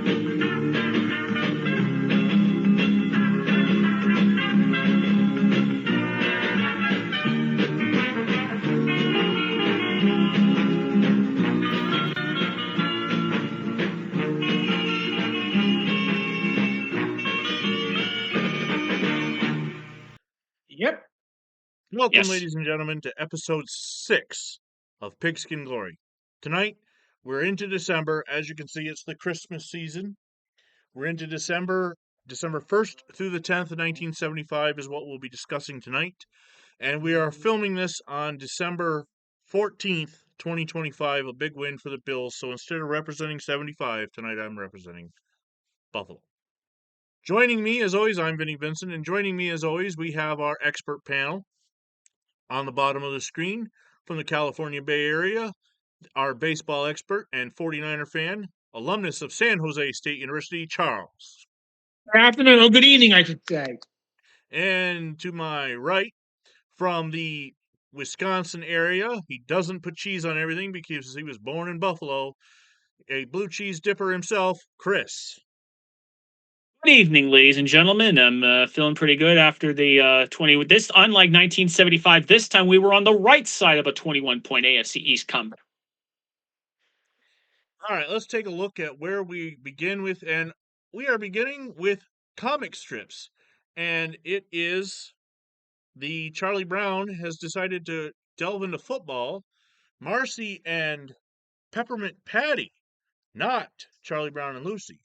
Yep. Welcome, Yes. ladies and gentlemen, to episode 6 of Pigskin Glory. Tonight, we're into December. As you can see, it's the Christmas season. We're into December 1st through the 10th of 1975 is what we'll be discussing tonight. And we are filming this on December 14th, 2025, a big win for the Bills. So instead of representing 75, tonight I'm representing Buffalo. Joining me, as always, I'm Vinnie Vincent, and joining me, as always, we have our expert panel. On the bottom of the screen, from the California Bay Area, our baseball expert and 49er fan, alumnus of San Jose State University, Charles. Good afternoon, or good evening, I should say. And to my right, from the Wisconsin area, he doesn't put cheese on everything because he was born in Buffalo, a blue cheese dipper himself, Chris. Good evening, ladies and gentlemen. I'm feeling pretty good after the 20. This, unlike 1975, this time we were on the right side of a 21-point AFC East comeback. All right, let's take a look at where we begin with, and we are beginning with comic strips, and it is the Charlie Brown has decided to delve into football. Marcy and Peppermint Patty, not Charlie Brown and Lucy.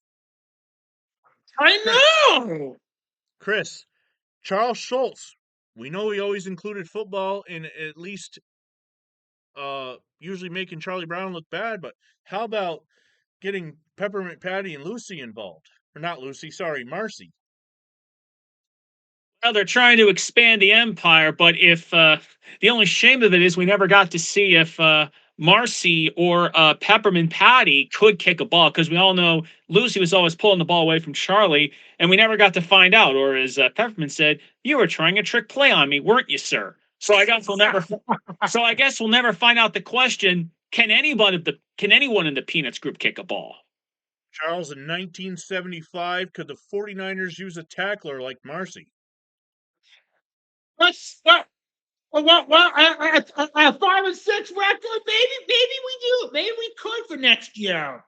I know! Chris, Charles Schultz. We know he always included football in at least usually making Charlie Brown look bad, but how about getting Peppermint Patty and Lucy involved? Or not Lucy, sorry, Marcy. Well, they're trying to expand the empire, but if the only shame of it is we never got to see if Marcy or Peppermint Patty could kick a ball, because we all know Lucy was always pulling the ball away from Charlie, and we never got to find out. Or as Peppermint said, "You were trying a trick play on me, weren't you, sir?" So I guess we'll never. So I guess we'll never find out the question: Can anyone in the Peanuts group kick a ball? Charles, in 1975, could the 49ers use a tackler like Marcy? Well, 5-6 record. Maybe we do. Maybe we could for next year.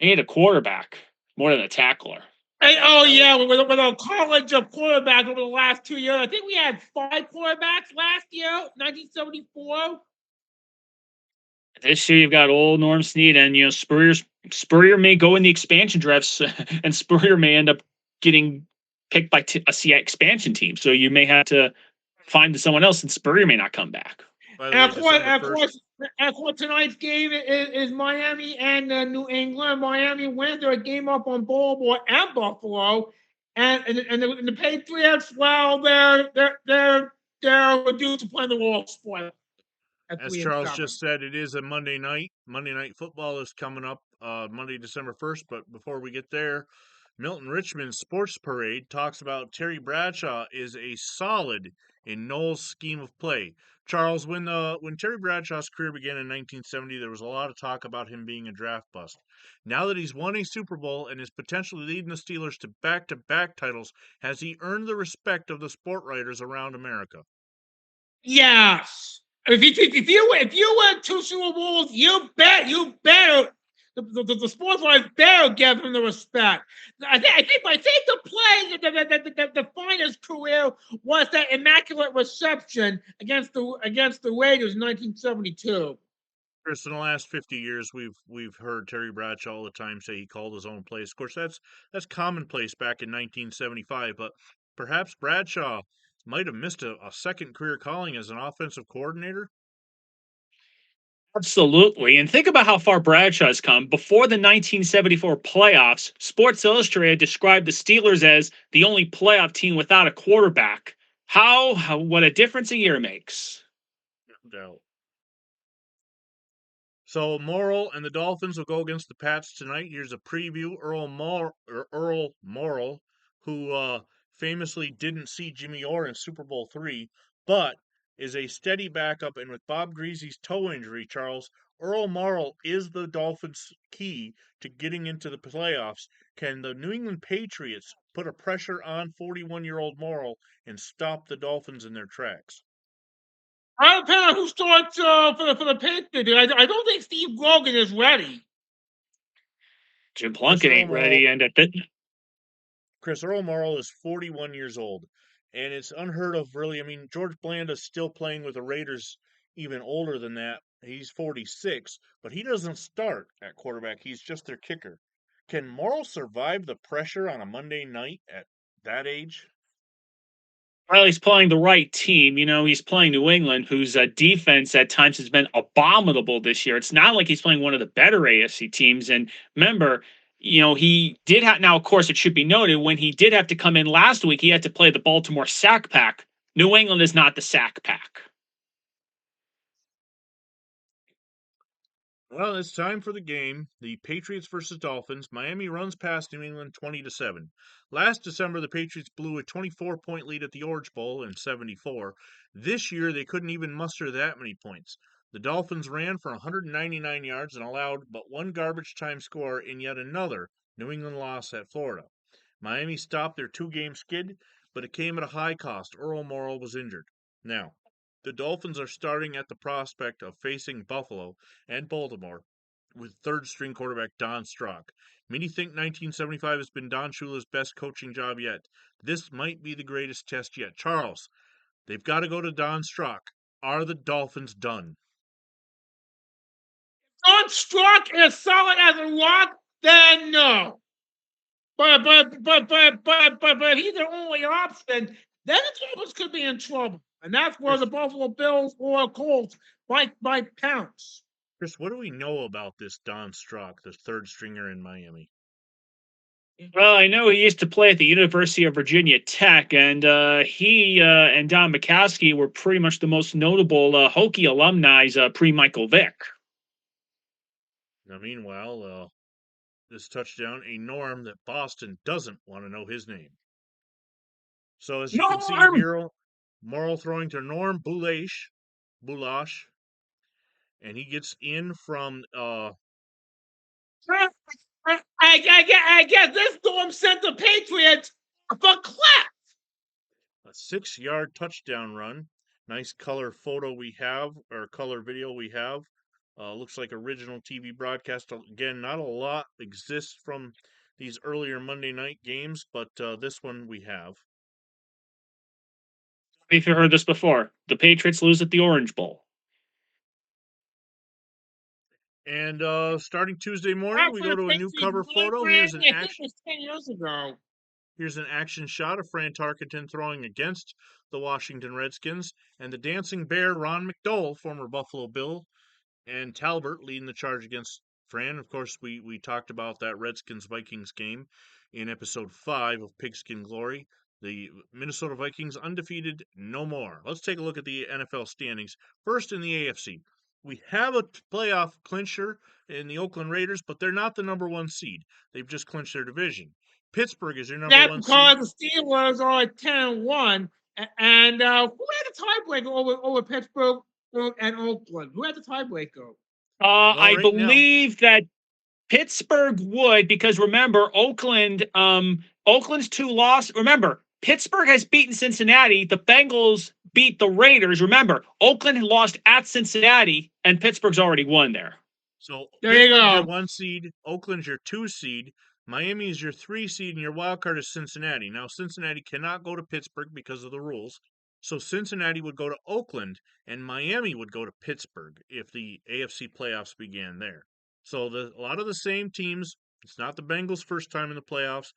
They need a quarterback more than a tackler. With our college of quarterback over the last 2 years, I think we had 5 quarterbacks last year, 1974. This year you've got old Norm Snead, and Spurrier may go in the expansion drafts, and Spurrier may end up getting picked by a expansion team. So you may have to find someone else, and Spurrier may not come back. And of course, tonight's game is Miami and New England. Miami wins their game up on Baltimore and Buffalo, and the Patriots, well, they're reduced to playing the role of spoiler. As Charles just said, it is a Monday night. Monday Night Football is coming up Monday, December 1st. But before we get there, Milton Richmond's Sports Parade talks about Terry Bradshaw is a solid in Noel's scheme of play. Charles, when Terry Bradshaw's career began in 1970, there was a lot of talk about him being a draft bust. Now that he's won a Super Bowl and is potentially leading the Steelers to back-to-back titles, has he earned the respect of the sport writers around America? Yes. If you win 2 Super Bowls, you better the sports writers better give him the respect. I think the play that defined his career was that immaculate reception against the Raiders in 1972. Chris, in the last 50 years, we've heard Terry Bradshaw all the time say he called his own plays. Of course, that's commonplace back in 1975, but perhaps Bradshaw might have missed a second career calling as an offensive coordinator. Absolutely. And think about how far Bradshaw has come. Before the 1974 playoffs, Sports Illustrated described the Steelers as the only playoff team without a quarterback. What a difference a year makes. No doubt. So Morrill and the Dolphins will go against the Pats tonight. Here's a preview. Earl Morrill, who famously didn't see Jimmy Orr in Super Bowl III, but is a steady backup. And with Bob Greasy's toe injury, Charles, Earl Morrall is the Dolphins' key to getting into the playoffs. Can the New England Patriots put a pressure on 41-year-old Morrall and stop the Dolphins in their tracks? I depend on who starts for the Patriots. I don't think Steve Grogan is ready. Jim Plunkett ain't ready, and at the Chris, Earl Morrall is 41 years old, and it's unheard of, really. I mean, George Blanda's still playing with the Raiders, even older than that. He's 46, but he doesn't start at quarterback. He's just their kicker. Can Morrall survive the pressure on a Monday night at that age? well, he's playing the right team. You know, he's playing New England, whose defense at times has been abominable this year. It's not like he's playing one of the better AFC teams. And remember, you know, he did have, now, of course, it should be noted, when he did have to come in last week, he had to play the Baltimore Sack Pack. New England is not the Sack Pack. Well, it's time for the game. The Patriots versus Dolphins. Miami runs past New England 20-7. Last December, the Patriots blew a 24-point lead at the Orange Bowl in 74. This year, they couldn't even muster that many points. The Dolphins ran for 199 yards and allowed but one garbage time score in yet another New England loss at Florida. Miami stopped their two-game skid, but it came at a high cost. Earl Morrall was injured. Now, the Dolphins are starting at the prospect of facing Buffalo and Baltimore with third string quarterback Don Strock. Many think 1975 has been Don Shula's best coaching job yet. This might be the greatest test yet. Charles, they've got to go to Don Strock. Are the Dolphins done? Don Strock is solid as a rock, then no. But he's their only option. Then the Dolphins could be in trouble, and that's where the Buffalo Bills or Colts might pounce. Chris, what do we know about this Don Strock, the third stringer in Miami? Well, I know he used to play at the University of Virginia Tech, and he and Don McCaskey were pretty much the most notable Hokie alumni pre-Michael Vick. Now, meanwhile, this touchdown, a norm that Boston doesn't want to know his name. So as you can see here, Morrall throwing to Norm Bulash, and he gets in from I guess this storm sent the Patriots for clap. a 6-yard touchdown run. Nice color photo we have, or color video we have. Looks like original TV broadcast. Again, not a lot exists from these earlier Monday night games, but this one we have. If you heard this before, the Patriots lose at the Orange Bowl. And starting Tuesday morning, we go to a new cover photo. Here's an action. 10 years ago. Here's an action shot of Fran Tarkenton throwing against the Washington Redskins, and the dancing bear Ron McDowell, former Buffalo Bill, and Talbert leading the charge against Fran. Of course, we talked about that Redskins-Vikings game in episode 5 of Pigskin Glory. The Minnesota Vikings undefeated no more. Let's take a look at the NFL standings. First in the AFC. We have a playoff clincher in the Oakland Raiders, but they're not the number one seed. They've just clinched their division. Pittsburgh is your number one seed. That's because the Steelers are at 10-1. And who had the tiebreaker over Pittsburgh and Oakland? Who had the tiebreaker? I believe that Pittsburgh would, because remember, Oakland's 2 losses. Remember, Pittsburgh has beaten Cincinnati. The Bengals beat the Raiders. Remember, Oakland lost at Cincinnati, and Pittsburgh's already won there. So there you go. Your 1 seed, Oakland's your 2 seed, Miami is your 3 seed, and your wild card is Cincinnati. Now, Cincinnati cannot go to Pittsburgh because of the rules. So Cincinnati would go to Oakland, and Miami would go to Pittsburgh if the AFC playoffs began there. So a lot of the same teams. It's not the Bengals' first time in the playoffs.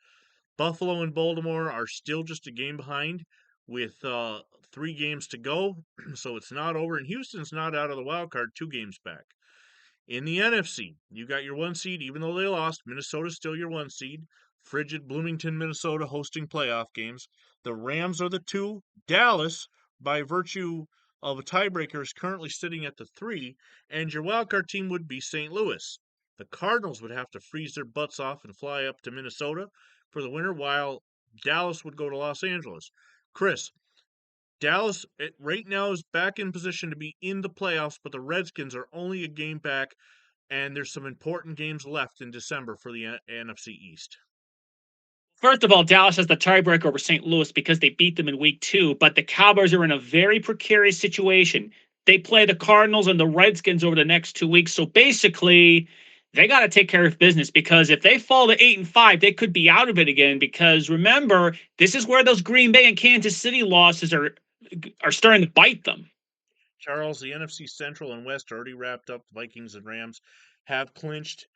Buffalo and Baltimore are still just a game behind with 3 games to go. So it's not over. And Houston's not out of the wild card, 2 games back. In the NFC, you got your 1 seed, even though they lost. Minnesota's still your 1 seed. Frigid Bloomington, Minnesota hosting playoff games. The Rams are the 2. Dallas, by virtue of a tiebreaker, is currently sitting at the 3. And your wildcard team would be St. Louis. The Cardinals would have to freeze their butts off and fly up to Minnesota for the winner, while Dallas would go to Los Angeles. Chris, Dallas right now is back in position to be in the playoffs, but the Redskins are only a game back, and there's some important games left in December for the NFC East. First of all, Dallas has the tiebreaker over St. Louis because they beat them in week 2, but the Cowboys are in a very precarious situation. They play the Cardinals and the Redskins over the next 2 weeks. So basically, they got to take care of business because if they fall to 8-5, they could be out of it again. Because remember, this is where those Green Bay and Kansas City losses are starting to bite them. Charles, the NFC Central and West already wrapped up. The Vikings and Rams have clinched.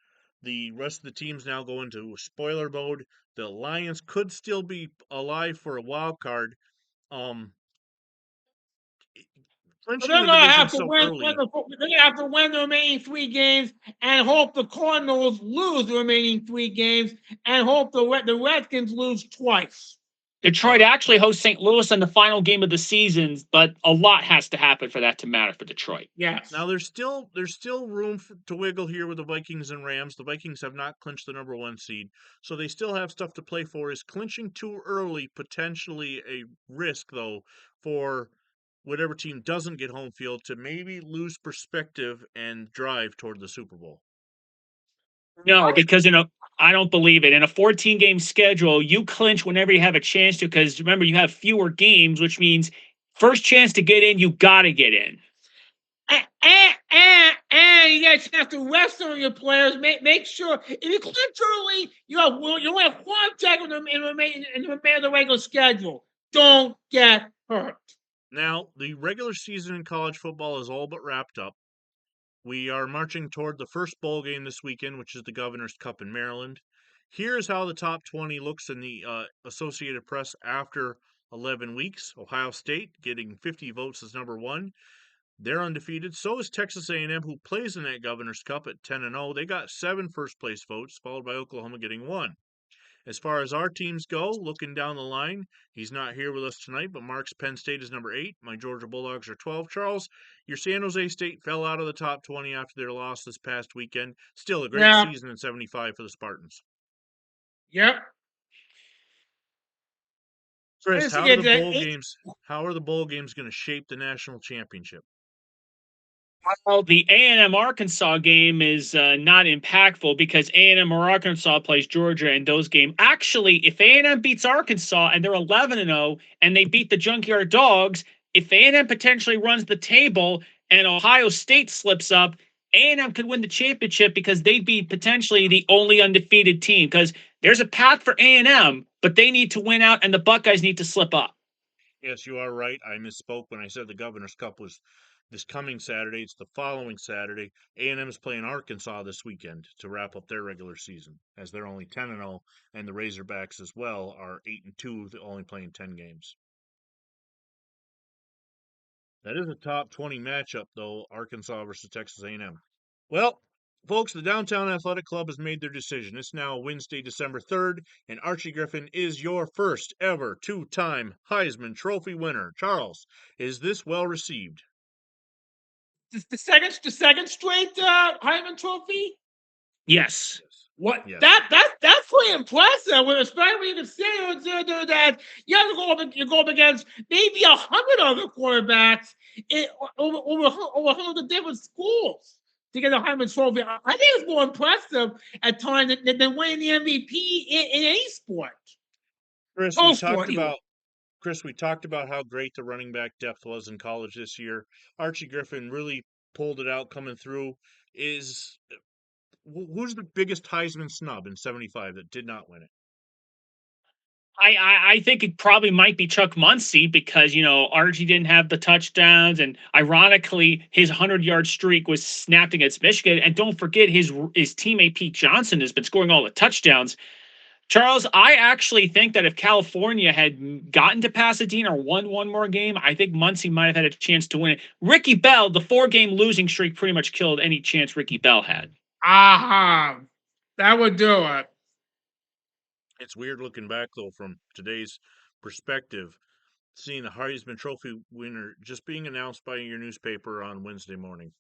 The rest of the teams now go into spoiler mode. The Lions could still be alive for a wild card. So Clinching they're the gonna division have to so win. early. They're gonna have to win the remaining 3 games and hope the Cardinals lose the remaining 3 games and hope the Redskins lose twice. Detroit actually hosts St. Louis in the final game of the season, but a lot has to happen for that to matter for Detroit. Yes. Now there's still room to wiggle here with the Vikings and Rams. The Vikings have not clinched the number 1 seed, so they still have stuff to play for. Is clinching too early potentially a risk though for whatever team doesn't get home field to maybe lose perspective and drive toward the Super Bowl? No, because I don't believe it. In a 14-game schedule, you clinch whenever you have a chance to, because remember, you have fewer games, which means first chance to get in, you got to get in. And you got a chance to rest on your players. Make sure if you clinch early, you only have 1 check in the remainder of the regular schedule. Don't get hurt. Now, the regular season in college football is all but wrapped up. We are marching toward the first bowl game this weekend, which is the Governor's Cup in Maryland. Here's how the top 20 looks in the Associated Press after 11 weeks. Ohio State getting 50 votes as number 1. They're undefeated. So is Texas A&M, who plays in that Governor's Cup at 10-0. They got 7 first-place votes, followed by Oklahoma getting 1. As far as our teams go, looking down the line, he's not here with us tonight, but Mark's Penn State is number 8. My Georgia Bulldogs are 12. Charles, your San Jose State fell out of the top 20 after their loss this past weekend. Still a great season in 75 for the Spartans. Yep. Chris, how are the bowl games going to shape the national championship? Well, the A&M Arkansas game is not impactful because A&M or Arkansas plays Georgia in those games. Actually, if A&M beats Arkansas and they're 11-0 and they beat the Junkyard Dogs, if A&M potentially runs the table and Ohio State slips up, A&M could win the championship because they'd be potentially the only undefeated team because there's a path for A&M, but they need to win out and the Buckeyes need to slip up. Yes, you are right. I misspoke when I said the Governor's Cup was this coming Saturday. It's the following Saturday. A&M is playing Arkansas this weekend to wrap up their regular season, as they're only 10-0, and the Razorbacks as well are 8-2, only playing 10 games. That is a top 20 matchup, though, Arkansas versus Texas A&M. Well, folks, the Downtown Athletic Club has made their decision. It's now Wednesday, December 3rd, and Archie Griffin is your first ever 2-time Heisman Trophy winner. Charles, is this well received? The second straight Heisman Trophy. Yes. What Yes. that's pretty impressive. Especially when you consider that you have to go up against maybe 100 other quarterbacks over 100 different schools to get a Heisman Trophy. I think it's more impressive at times than winning the MVP in any sport. Chris, we talked about how great the running back depth was in college this year. Archie Griffin really pulled it out coming through. Who's the biggest Heisman snub in 75 that did not win it? I think it probably might be Chuck Muncie because, Archie didn't have the touchdowns. And ironically, his 100-yard streak was snapped against Michigan. And don't forget, his teammate Pete Johnson has been scoring all the touchdowns. Charles, I actually think that if California had gotten to Pasadena or won one more game, I think Muncie might have had a chance to win it. Ricky Bell, the 4-game losing streak pretty much killed any chance Ricky Bell had. Aha. That would do it. It's weird looking back, though, from today's perspective, seeing the Heisman Trophy winner just being announced by your newspaper on Wednesday morning.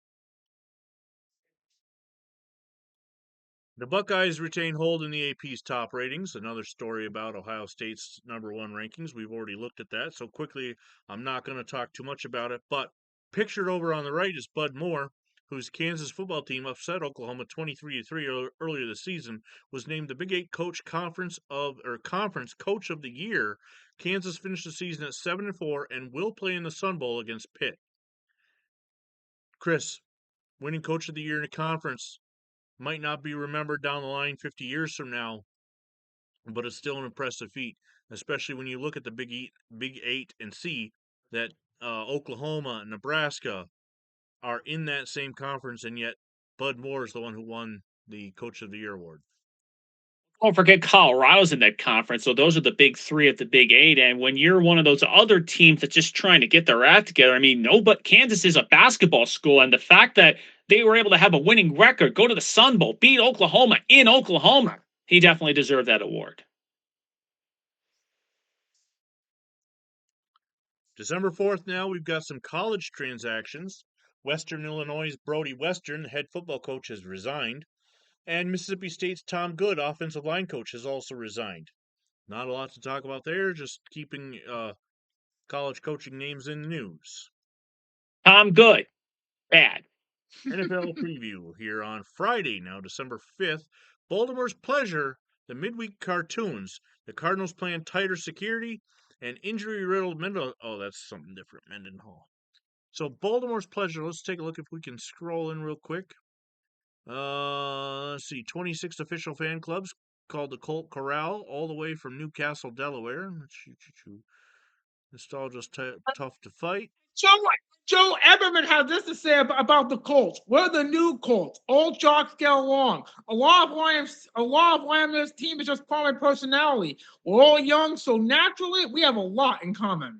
The Buckeyes retain hold in the AP's top ratings. Another story about Ohio State's #1 rankings. We've already looked at that, so quickly I'm not going to talk too much about it. But pictured over on the right is Bud Moore, whose Kansas football team upset Oklahoma 23-3 earlier this season, was named the Big 8 conference coach of the year. Kansas finished the season at 7-4 and will play in the Sun Bowl against Pitt. Chris, winning coach of the year in a conference might not be remembered down the line 50 years from now, but it's still an impressive feat, especially when you look at the Big Eight, and see that Oklahoma and Nebraska are in that same conference, and yet Bud Moore is the one who won the Coach of the Year award. Don't forget Colorado's in that conference. So those are the big three of the Big Eight. And when you're one of those other teams that's just trying to get their act together, I mean, no, but Kansas is a basketball school. And the fact that they were able to have a winning record, go to the Sun Bowl, beat Oklahoma in Oklahoma, he definitely deserved that award. December 4th now, we've got some college transactions. Western Illinois' Brody Western, head football coach, has resigned. And Mississippi State's Tom Good, offensive line coach, has also resigned. Not a lot to talk about there, just keeping college coaching names in the news. Tom Good, bad. NFL preview here on Friday, now December 5th. Baltimore's pleasure, the midweek cartoons. The Cardinals plan tighter security and injury-riddled Mendenhall. Oh, that's something different, Mendenhall. So Baltimore's pleasure, let's take a look if we can scroll in real quick. Let's see, 26 official fan clubs called the Colt Corral, all the way from Newcastle, Delaware. Nostalgia's tough to fight. Joe Eberman has this to say about the Colts. We're the new Colts. Old jocks get along. A lot of Lambda's team is just part of my personality. We're all young, so naturally we have a lot in common.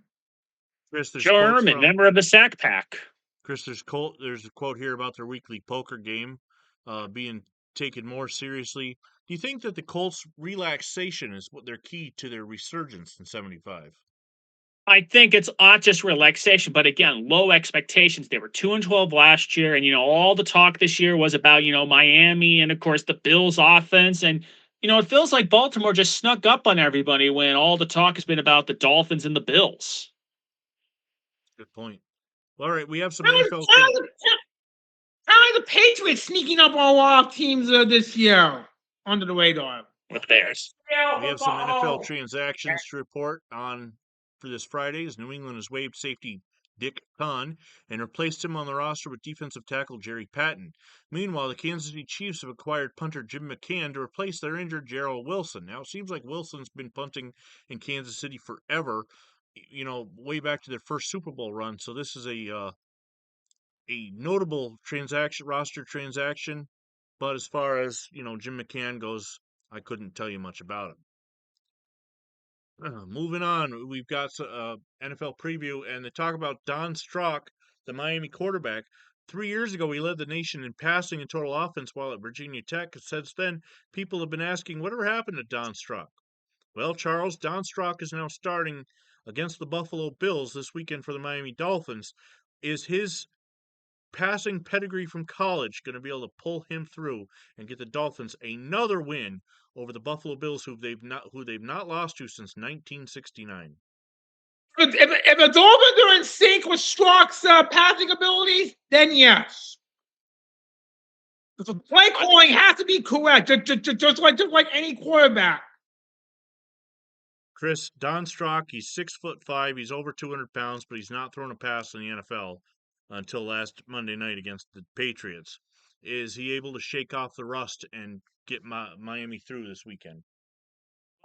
Chris, there's Joe quotes Ehrman, from member of the Sack Pack. Chris. There's a quote here about their weekly poker game being taken more seriously. Do you think that the Colts' relaxation is what their key to their resurgence in '75? I think it's not just relaxation, but again, low expectations. They were 2-12 last year, and all the talk this year was about Miami and of course the Bills offense, and it feels like Baltimore just snuck up on everybody when all the talk has been about the Dolphins and the Bills. Good point. All right, we have some How NFL. are the Patriots sneaking up on a lot of teams this year under the radar? With theirs. We have some NFL transactions to report on for this Friday. As New England has waived safety Dick Kahn and replaced him on the roster with defensive tackle Jerry Patton. Meanwhile, the Kansas City Chiefs have acquired punter Jim McCann to replace their injured Gerald Wilson. Now, it seems like Wilson's been punting in Kansas City forever, way back to their first Super Bowl run. So this is a notable roster transaction. But as far as, Jim McCann goes, I couldn't tell you much about it. Moving on, we've got NFL preview, and they talk about Don Strock, the Miami quarterback. 3 years ago, he led the nation in passing and total offense while at Virginia Tech. Since then, people have been asking, whatever happened to Don Strock? Well, Charles, Don Strock is now starting against the Buffalo Bills this weekend for the Miami Dolphins. Is his passing pedigree from college going to be able to pull him through and get the Dolphins another win over the Buffalo Bills, who they've not lost to since 1969? If the Dolphins are in sync with Strock's passing abilities, then yes. The play calling has to be correct, just like any quarterback. Chris, Don Strock, he's 6'5", he's over 200 pounds, but he's not thrown a pass in the NFL until last Monday night against the Patriots. Is he able to shake off the rust and get Miami through this weekend?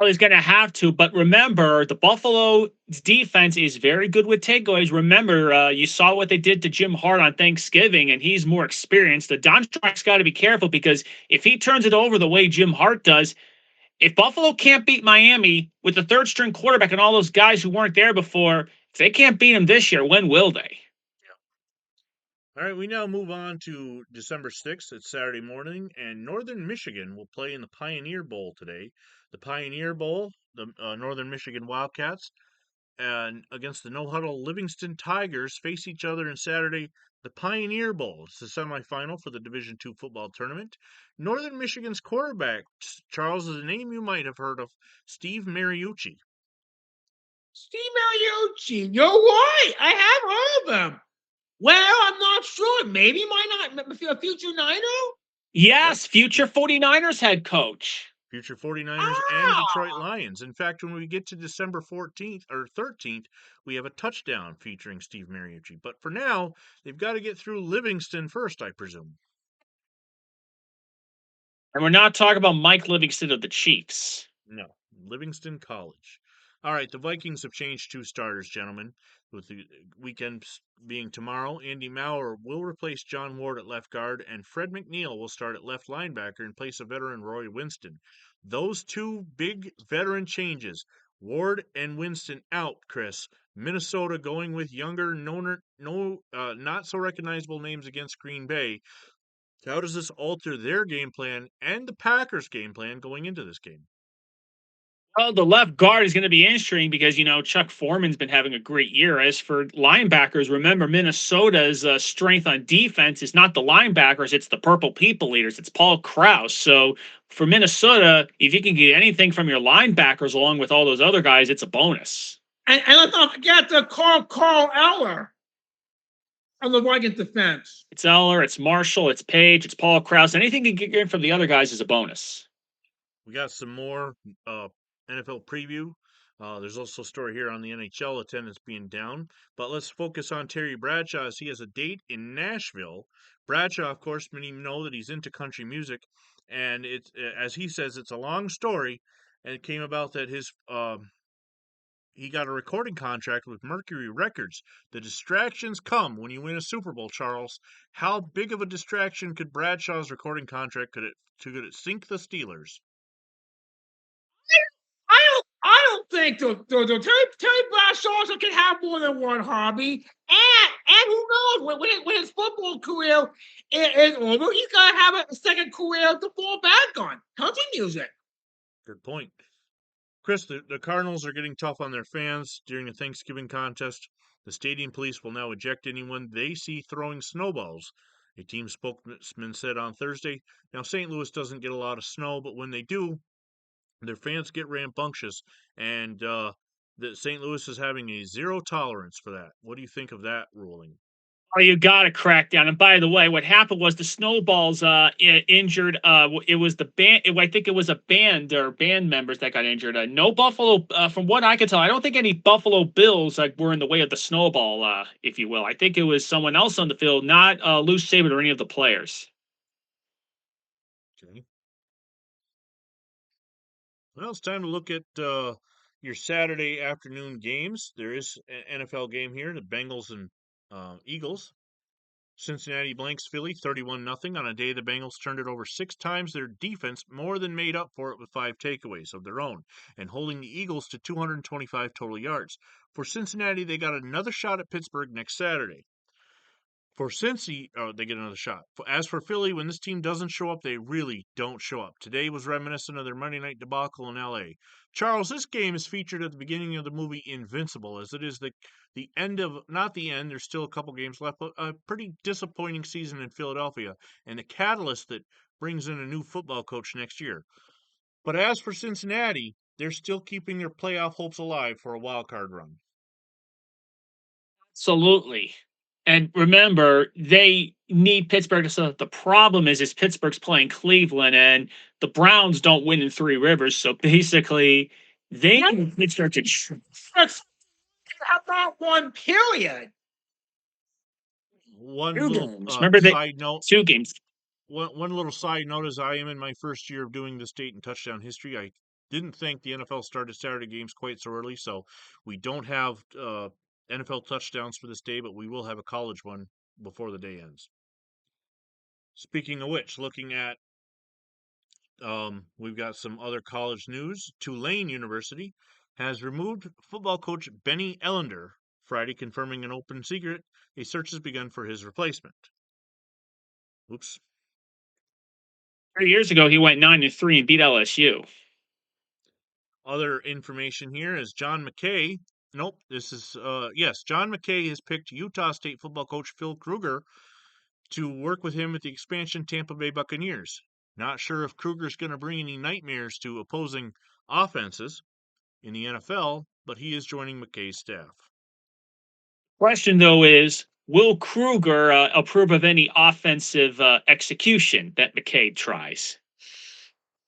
Well, he's going to have to, but remember, the Buffalo defense is very good with takeaways. Remember, you saw what they did to Jim Hart on Thanksgiving, and he's more experienced. The Don Strock's got to be careful, because if he turns it over the way Jim Hart does, if Buffalo can't beat Miami with the third-string quarterback and all those guys who weren't there before, if they can't beat him this year, when will they? All right, we now move on to December 6th. It's Saturday morning, and Northern Michigan will play in the Pioneer Bowl today. The Pioneer Bowl, the Northern Michigan Wildcats, and against the no huddle Livingston Tigers face each other in Saturday the Pioneer Bowl. It's the semifinal for the Division II football tournament. Northern Michigan's quarterback, Charles, is a name you might have heard of, Steve Mariucci. Steve Mariucci. You're right. I have heard of him. Well, I'm not sure. Maybe why not? A future Niner? Yes, future 49ers head coach. Future 49ers and Detroit Lions. In fact, when we get to December 14th or 13th, we have a touchdown featuring Steve Mariucci. But for now, they've got to get through Livingston first, I presume. And we're not talking about Mike Livingston of the Chiefs. No, Livingston College. All right, the Vikings have changed 2 starters, gentlemen. With the weekend being tomorrow, Andy Maurer will replace John Ward at left guard, and Fred McNeil will start at left linebacker in place of veteran Roy Winston. Those 2 big veteran changes, Ward and Winston out, Chris. Minnesota going with younger, not so recognizable names against Green Bay. How does this alter their game plan and the Packers' game plan going into this game? Well, the left guard is going to be interesting because, Chuck Foreman's been having a great year. As for linebackers, remember, Minnesota's strength on defense is not the linebackers, it's the purple people eaters. It's Paul Krause. So for Minnesota, if you can get anything from your linebackers along with all those other guys, it's a bonus. And let's not forget the Carl Eller on the Vikings defense. It's Eller, it's Marshall, it's Page, it's Paul Krause. Anything you can get from the other guys is a bonus. We got some more NFL preview. There's also a story here on the NHL attendance being down. But let's focus on Terry Bradshaw as he has a date in Nashville. Bradshaw, of course, many know that he's into country music. And it's, as he says, it's a long story. And it came about that he got a recording contract with Mercury Records. The distractions come when you win a Super Bowl, Charles. How big of a distraction could Bradshaw's recording contract could it sink the Steelers? I don't think Terry Bradshaw can have more than one hobby. And who knows, when his football career is over, he's got to have a second career to fall back on. Country music. Good point. Chris, the Cardinals are getting tough on their fans during the Thanksgiving contest. The stadium police will now eject anyone they see throwing snowballs. A team spokesman said on Thursday. Now, St. Louis doesn't get a lot of snow, but when they do, their fans get rambunctious, and the St. Louis is having a zero tolerance for that. What do you think of that ruling? Oh, you got to crack down. And by the way, what happened was the Snowballs injured. It was the band. I think it was a band or band members that got injured. No Buffalo, from what I could tell, I don't think any Buffalo Bills were in the way of the Snowball, if you will. I think it was someone else on the field, not Lou Saban or any of the players. Okay. Well, it's time to look at your Saturday afternoon games. There is an NFL game here, the Bengals and Eagles. Cincinnati blanks Philly 31-0 on a day the Bengals turned it over 6 times. Their defense more than made up for it with 5 takeaways of their own and holding the Eagles to 225 total yards. For Cincinnati, they got another shot at Pittsburgh next Saturday. For Cincy, they get another shot. As for Philly, when this team doesn't show up, they really don't show up. Today was reminiscent of their Monday night debacle in L.A. Charles, this game is featured at the beginning of the movie Invincible, as it is the end of, not the end, there's still a couple games left, but a pretty disappointing season in Philadelphia, and the catalyst that brings in a new football coach next year. But as for Cincinnati, they're still keeping their playoff hopes alive for a wild card run. Absolutely. And remember, they need Pittsburgh. So the problem is Pittsburgh's playing Cleveland, and the Browns don't win in 3 Rivers. So basically, they need Pittsburgh to How about one period? One 2 little games. Remember side note. 2 games. One little side note is I am in my first year of doing this date and touchdown history. I didn't think the NFL started Saturday games quite so early, so we don't have NFL touchdowns for this day, but we will have a college one before the day ends. Speaking of which, looking at, we've got some other college news. Tulane University has removed football coach Benny Ellender Friday, confirming an open secret. A search has begun for his replacement. Oops. 3 years ago, he went 9-3 and beat LSU. Other information here is John McKay Nope. This is yes. John McKay has picked Utah State football coach Phil Kruger to work with him at the expansion Tampa Bay Buccaneers. Not sure if Kruger's going to bring any nightmares to opposing offenses in the NFL, but he is joining McKay's staff. Question though is, will Kruger approve of any offensive execution that McKay tries?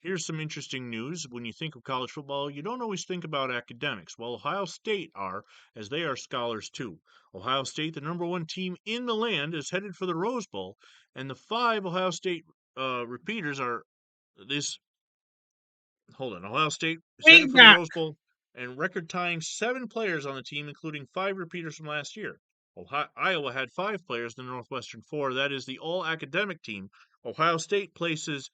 Here's some interesting news. When you think of college football, you don't always think about academics. Well, Ohio State are, as they are scholars too. Ohio State, the number one team in the land, is headed for the Rose Bowl, and the 5 Ohio State repeaters are this. Hold on, Ohio State is headed for the Wingback. Rose Bowl, and record tying 7 players on the team, including 5 repeaters from last year. Iowa had 5 players, the Northwestern 4. That is the all academic team. Ohio State places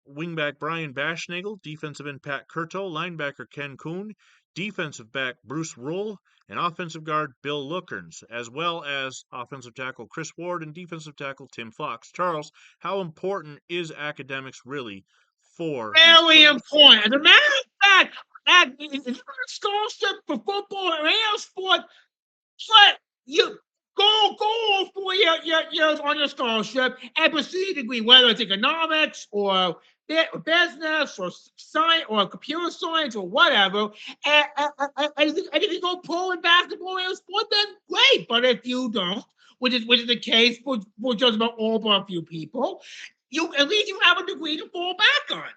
wingback Brian Bashnagel, defensive end Pat Curto, linebacker Ken Kuhn, defensive back Bruce Rule, and offensive guard Bill Lookerns, as well as offensive tackle Chris Ward and defensive tackle Tim Fox. Charles, how important is academics really for these Very players? important. As a matter of fact, if you got a scholarship for football or any other sport, but you go all 4 years on your scholarship and pursue a degree, whether it's economics or business or science or computer science or whatever. And if you go pro in basketball or sport, then great. But if you don't, which is the case for just about all but a few people, you at least you have a degree to fall back on.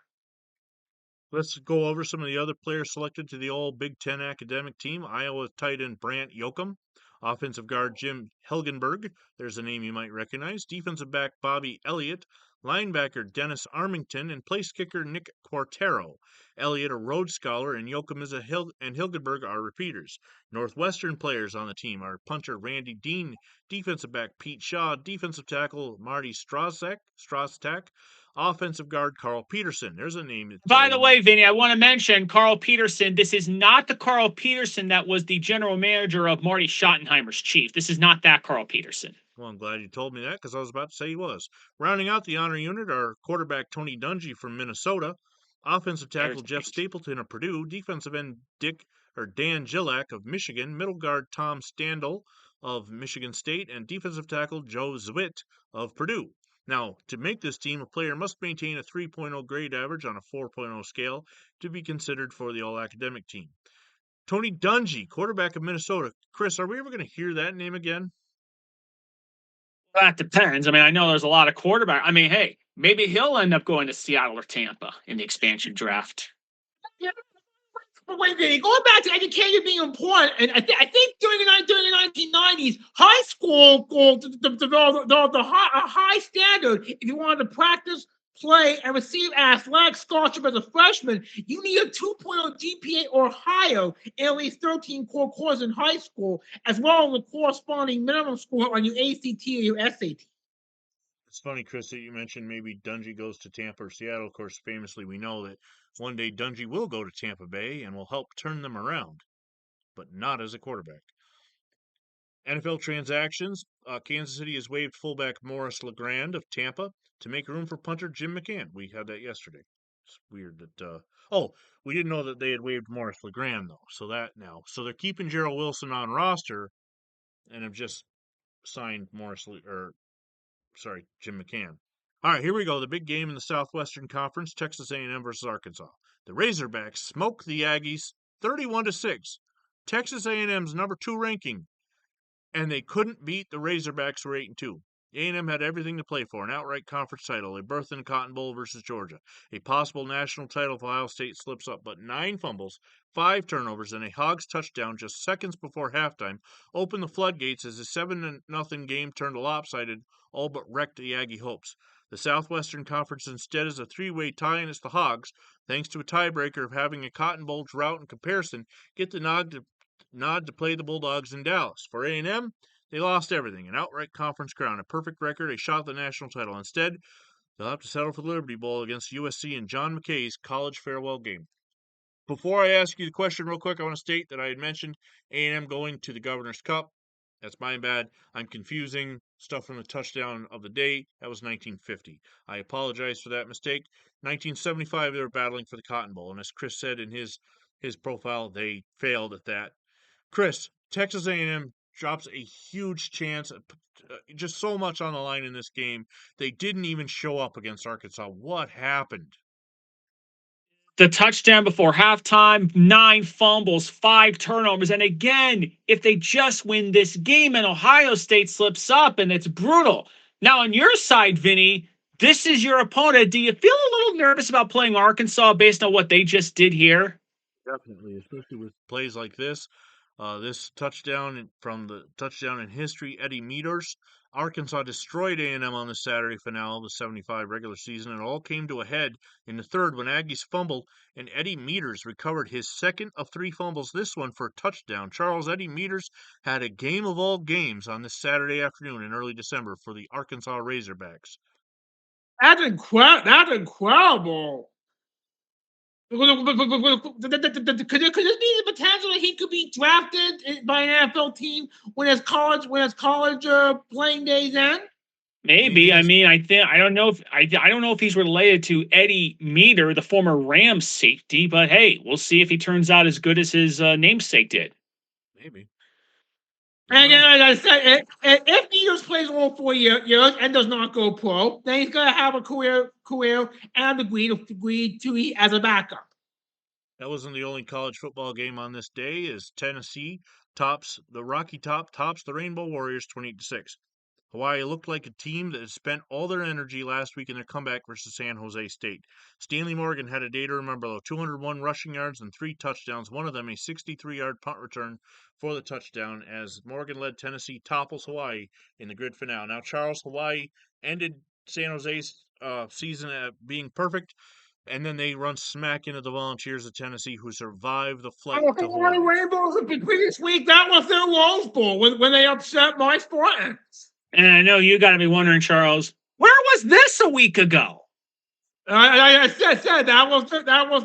Let's go over some of the other players selected to the all Big Ten academic team. Iowa tight end Brant Yoakum, offensive guard Jim Helgenberg. There's a name you might recognize. Defensive back Bobby Elliott, linebacker Dennis Armington, and place kicker Nick Quartero. Elliott, a Rhodes Scholar, and Yoakum and Hilgenberg are repeaters. Northwestern players on the team are punter Randy Dean, defensive back Pete Shaw, defensive tackle Marty Strostak, offensive guard Carl Peterson. There's a name that By the you might. way, Vinny, I want to mention Carl Peterson. This is not the Carl Peterson that was the general manager of Marty Schottenheimer's Chief. This is not that Carl Peterson. Well, I'm glad you told me that because I was about to say he was. Rounding out the honor unit are quarterback Tony Dungy from Minnesota, offensive tackle Jeff Stapleton of Purdue, defensive end Dan Gillak of Michigan, middle guard Tom Standel of Michigan State, and defensive tackle Joe Zwitt of Purdue. Now, to make this team, a player must maintain a 3.0 grade average on a 4.0 scale to be considered for the all-academic team. Tony Dungy, quarterback of Minnesota. Chris, are we ever going to hear that name again? That depends. I mean, I know there's a lot of quarterback. I mean, hey, maybe he'll end up going to Seattle or Tampa in the expansion draft. Yeah. But wait a minute, going back to education being important, and I think during the 1990s, high school developed a high standard. If you wanted to practice, play, and receive athletic scholarship as a freshman, you need a 2.0 GPA or higher in at least 13 core courses in high school, as well as the corresponding minimum score on your ACT or your SAT. It's funny, Chris, that you mentioned maybe Dungy goes to Tampa or Seattle. Of course, famously, we know that one day Dungy will go to Tampa Bay and will help turn them around, but not as a quarterback. NFL transactions. Kansas City has waived fullback Morris LeGrand of Tampa to make room for punter Jim McCann. We had that yesterday. It's weird that. We didn't know that they had waived Morris LeGrand though. So they're keeping Gerald Wilson on roster, and have just signed Jim McCann. All right, here we go. The big game in the Southwestern Conference: Texas A&M versus Arkansas. The Razorbacks smoke the Aggies 31-6. Texas A&M's number 2 ranking, and they couldn't beat the Razorbacks, who were 8-2. A&M had everything to play for: an outright conference title, a berth in the Cotton Bowl versus Georgia, a possible national title if Ohio State slips up, but 9 fumbles, 5 turnovers, and a Hogs touchdown just seconds before halftime opened the floodgates as a 7-0 game turned lopsided, all but wrecked the Aggie hopes. The Southwestern Conference instead is a 3-way tie, and it's the Hogs, thanks to a tiebreaker of having a Cotton Bowl drought in comparison, get the nod to play the Bulldogs in Dallas. For A&M, they lost everything: an outright conference crown, a perfect record, a shot at the national title. Instead, they'll have to settle for the Liberty Bowl against USC in John McKay's college farewell game. Before I ask you the question real quick, I want to state that I had mentioned A&M going to the Governor's Cup. That's my bad. I'm confusing stuff from the touchdown of the day. That was 1950. I apologize for that mistake. 1975, they were battling for the Cotton Bowl, and as Chris said in his profile, they failed at that. Chris, Texas A&M drops a huge chance, just so much on the line in this game. They didn't even show up against Arkansas. What happened? The touchdown before halftime, 9 fumbles, 5 turnovers. And again, if they just win this game and Ohio State slips up and it's brutal. Now, on your side, Vinny, this is your opponent. Do you feel a little nervous about playing Arkansas based on what they just did here? Definitely, especially with plays like this. This touchdown from the touchdown in history, Eddie Meters. Arkansas destroyed A&M on the Saturday finale of the 75 regular season, and it all came to a head in the third when Aggies fumbled, and Eddie Meters recovered his second of 3 fumbles, this one for a touchdown. Charles, Eddie Meters had a game of all games on this Saturday afternoon in early December for the Arkansas Razorbacks. That's incredible. That's incredible. Could this be the potential that he could be drafted by an NFL team when his college playing days end? Maybe. I mean, I don't know if I don't know if he's related to Eddie Meter, the former Rams safety, but hey, we'll see if he turns out as good as his namesake did. Maybe. And again, as I said, if Peters plays all 4 years and does not go pro, then he's going to have a career and degree to as a backup. That wasn't the only college football game on this day, as Tennessee tops the Rainbow Warriors 28-6. Hawaii looked like a team that had spent all their energy last week in their comeback versus San Jose State. Stanley Morgan had a day to remember, though. 201 rushing yards and 3 touchdowns, one of them a 63-yard punt return for the touchdown, as Morgan led Tennessee topples Hawaii in the grid finale. Now, Charles, Hawaii ended San Jose's season at being perfect, and then they run smack into the Volunteers of Tennessee, who survived the flight to Hawaii. Rainbows the previous week, that was their Rose Bowl when they upset my Spartans. And I know you got to be wondering, Charles, where was this a week ago? I said that was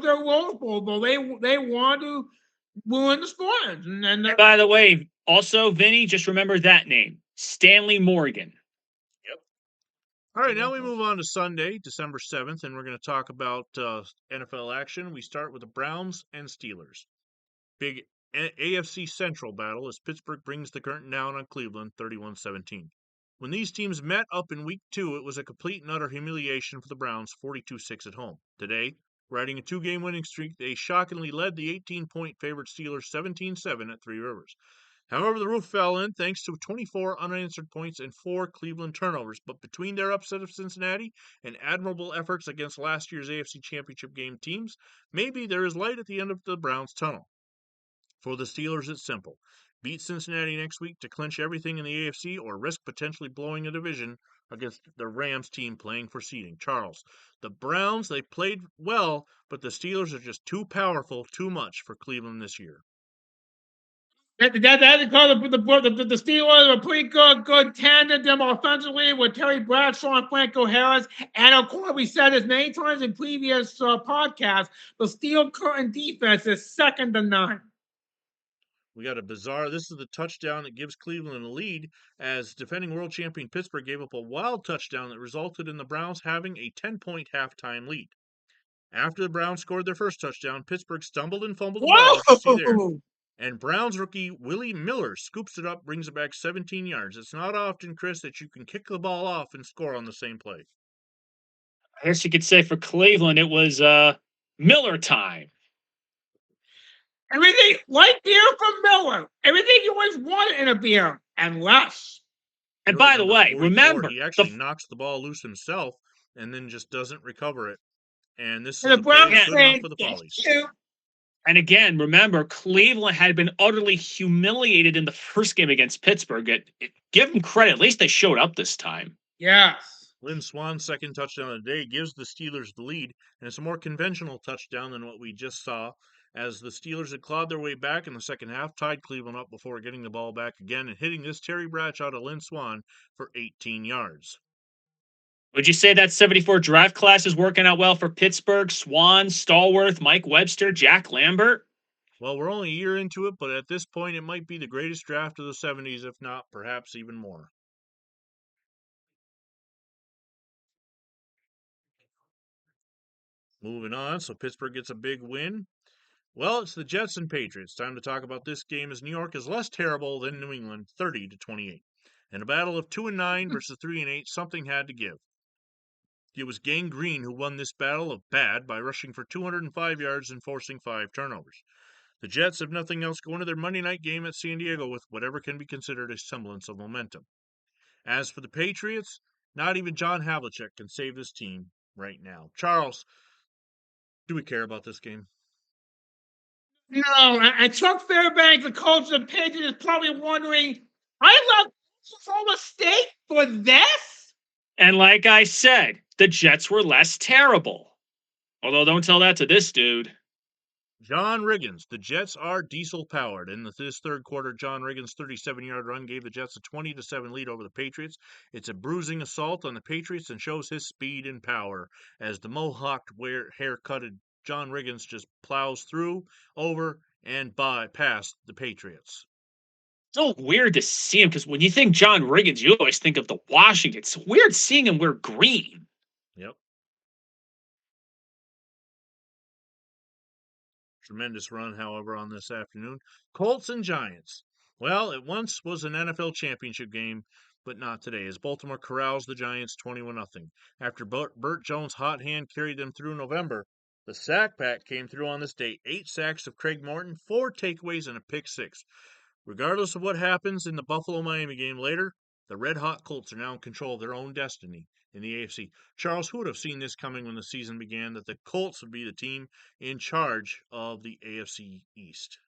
their Rose Bowl, though. They wanted to ruin the Spartans. And by the way, also Vinny, just remember that name, Stanley Morgan. Yep. All right, now we move on to Sunday, December 7th, and we're going to talk about NFL action. We start with the Browns and Steelers. Big AFC Central battle as Pittsburgh brings the curtain down on Cleveland 31-17. When these teams met up in Week 2, it was a complete and utter humiliation for the Browns, 42-6 at home. Today, riding a 2-game winning streak, they shockingly led the 18-point favorite Steelers 17-7 at Three Rivers. However, the roof fell in thanks to 24 unanswered points and 4 Cleveland turnovers. But between their upset of Cincinnati and admirable efforts against last year's AFC Championship game teams, maybe there is light at the end of the Browns' tunnel. For the Steelers, it's simple. Beat Cincinnati next week to clinch everything in the AFC or risk potentially blowing a division against the Rams team playing for seeding. Charles, the Browns, they played well, but the Steelers are just too powerful, too much for Cleveland this year. That because the Steelers are pretty good tandem offensively with Terry Bradshaw and Franco Harris. And of course, we said this many times in previous podcasts, the Steel Curtain defense is second to none. We got this is the touchdown that gives Cleveland a lead, as defending world champion Pittsburgh gave up a wild touchdown that resulted in the Browns having a 10-point halftime lead. After the Browns scored their first touchdown, Pittsburgh stumbled and fumbled the ball, as you see there. And Browns rookie Willie Miller scoops it up, brings it back 17 yards. It's not often, Chris, that you can kick the ball off and score on the same play. I guess you could say for Cleveland, it was Miller time. Everything, like beer from Miller. Everything you always wanted in a beer, and less. And by the way, 44, remember, he actually knocks the ball loose himself and then just doesn't recover it. And this is the a play Browns good enough for the Follies. And again, remember, Cleveland had been utterly humiliated in the first game against Pittsburgh. Give them credit. At least they showed up this time. Yes. Lynn Swann's second touchdown of the day gives the Steelers the lead, and it's a more conventional touchdown than what we just saw, as the Steelers had clawed their way back in the second half, tied Cleveland up before getting the ball back again and hitting this Terry Bradshaw to Lynn Swann for 18 yards. Would you say that 74 draft class is working out well for Pittsburgh? Swan, Stallworth, Mike Webster, Jack Lambert? Well, we're only a year into it, but at this point, it might be the greatest draft of the 70s, if not perhaps even more. Moving on, so Pittsburgh gets a big win. Well, it's the Jets and Patriots. Time to talk about this game as New York is less terrible than New England, 30-28. In a battle of 2-9 versus 3-8, something had to give. It was Gang Green who won this battle of bad by rushing for 205 yards and forcing 5 turnovers. The Jets have nothing else going to their Monday night game at San Diego with whatever can be considered a semblance of momentum. As for the Patriots, not even John Havlicek can save this team right now. Charles, do we care about this game? No, and Chuck Fairbanks, the coach of the Patriots, is probably wondering, I love Oklahoma State for this? And like I said, the Jets were less terrible. Although don't tell that to this dude. John Riggins. The Jets are diesel powered. In this third quarter, John Riggins' 37-yard run gave the Jets a 20-7 lead over the Patriots. It's a bruising assault on the Patriots and shows his speed and power as the mohawked, hair-cutted John Riggins just plows through, over, and by past the Patriots. So weird to see him because when you think John Riggins, you always think of the Washington. It's weird seeing him wear green. Yep. Tremendous run, however, on this afternoon. Colts and Giants. Well, it once was an NFL championship game, but not today, as Baltimore corrals the Giants 21-0. After Burt Jones' hot hand carried them through November, the sack pack came through on this day. 8 sacks of Craig Morton, 4 takeaways, and a pick 6. Regardless of what happens in the Buffalo-Miami game later, the red-hot Colts are now in control of their own destiny in the AFC. Charles, who would have seen this coming when the season began, that the Colts would be the team in charge of the AFC East?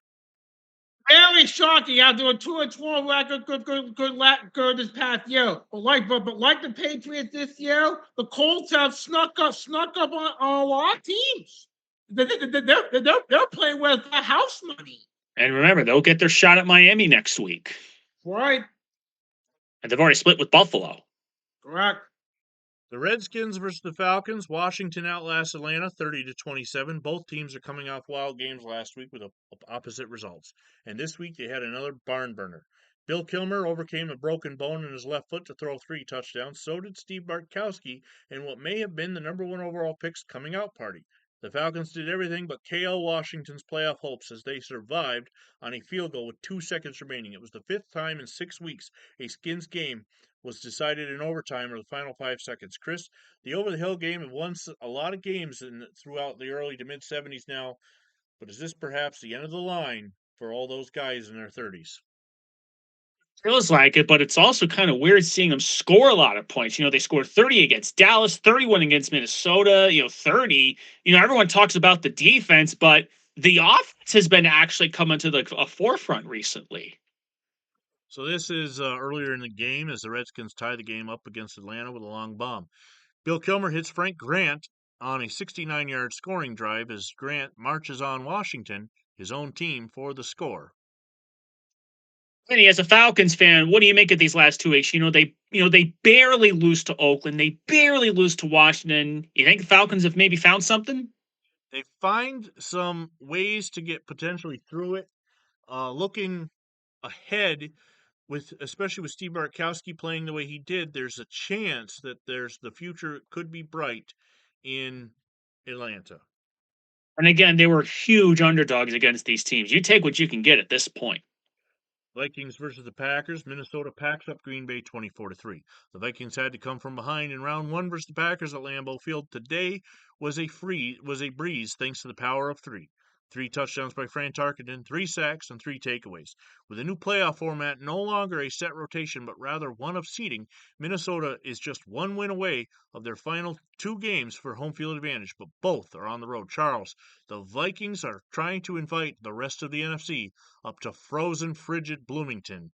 Very shocking after a 2-12 record, good this past year. But like the Patriots this year, the Colts have snuck up on a lot of teams. They're playing with house money. And remember, they'll get their shot at Miami next week. Right. And they've already split with Buffalo. Correct. The Redskins versus the Falcons. Washington outlasts Atlanta 30-27. Both teams are coming off wild games last week with opposite results. And this week they had another barn burner. Bill Kilmer overcame a broken bone in his left foot to throw 3 touchdowns. So did Steve Bartkowski in what may have been the number 1 overall pick's coming out party. The Falcons did everything but KO Washington's playoff hopes as they survived on a field goal with 2 seconds remaining. It was the 5th time in 6 weeks a Skins game was decided in overtime or the final 5 seconds. Chris, the over-the-hill game have won a lot of games throughout the early to mid-70s now, but is this perhaps the end of the line for all those guys in their 30s? Feels like it, but it's also kind of weird seeing them score a lot of points. They scored 30 against Dallas, 31 against Minnesota, 30. Everyone talks about the defense, but the offense has been actually coming to a forefront recently. So this is earlier in the game as the Redskins tie the game up against Atlanta with a long bomb. Bill Kilmer hits Frank Grant on a 69-yard scoring drive as Grant marches on Washington, his own team, for the score. Kenny, as a Falcons fan, what do you make of these last 2 weeks? They barely lose to Oakland, they barely lose to Washington. You think the Falcons have maybe found something? They find some ways to get potentially through it. Looking ahead, especially with Steve Bartkowski playing the way he did, there's a chance that the future could be bright in Atlanta. And again, they were huge underdogs against these teams. You take what you can get at this point. Vikings versus the Packers. Minnesota packs up Green Bay 24-3. The Vikings had to come from behind in round 1 versus the Packers at Lambeau Field. Today was a breeze thanks to the power of 3. 3 touchdowns by Fran Tarkenton, 3 sacks, and 3 takeaways. With a new playoff format, no longer a set rotation, but rather one of seeding, Minnesota is just 1 win away of their final 2 games for home field advantage, but both are on the road. Charles, the Vikings are trying to invite the rest of the NFC up to frozen, frigid Bloomington.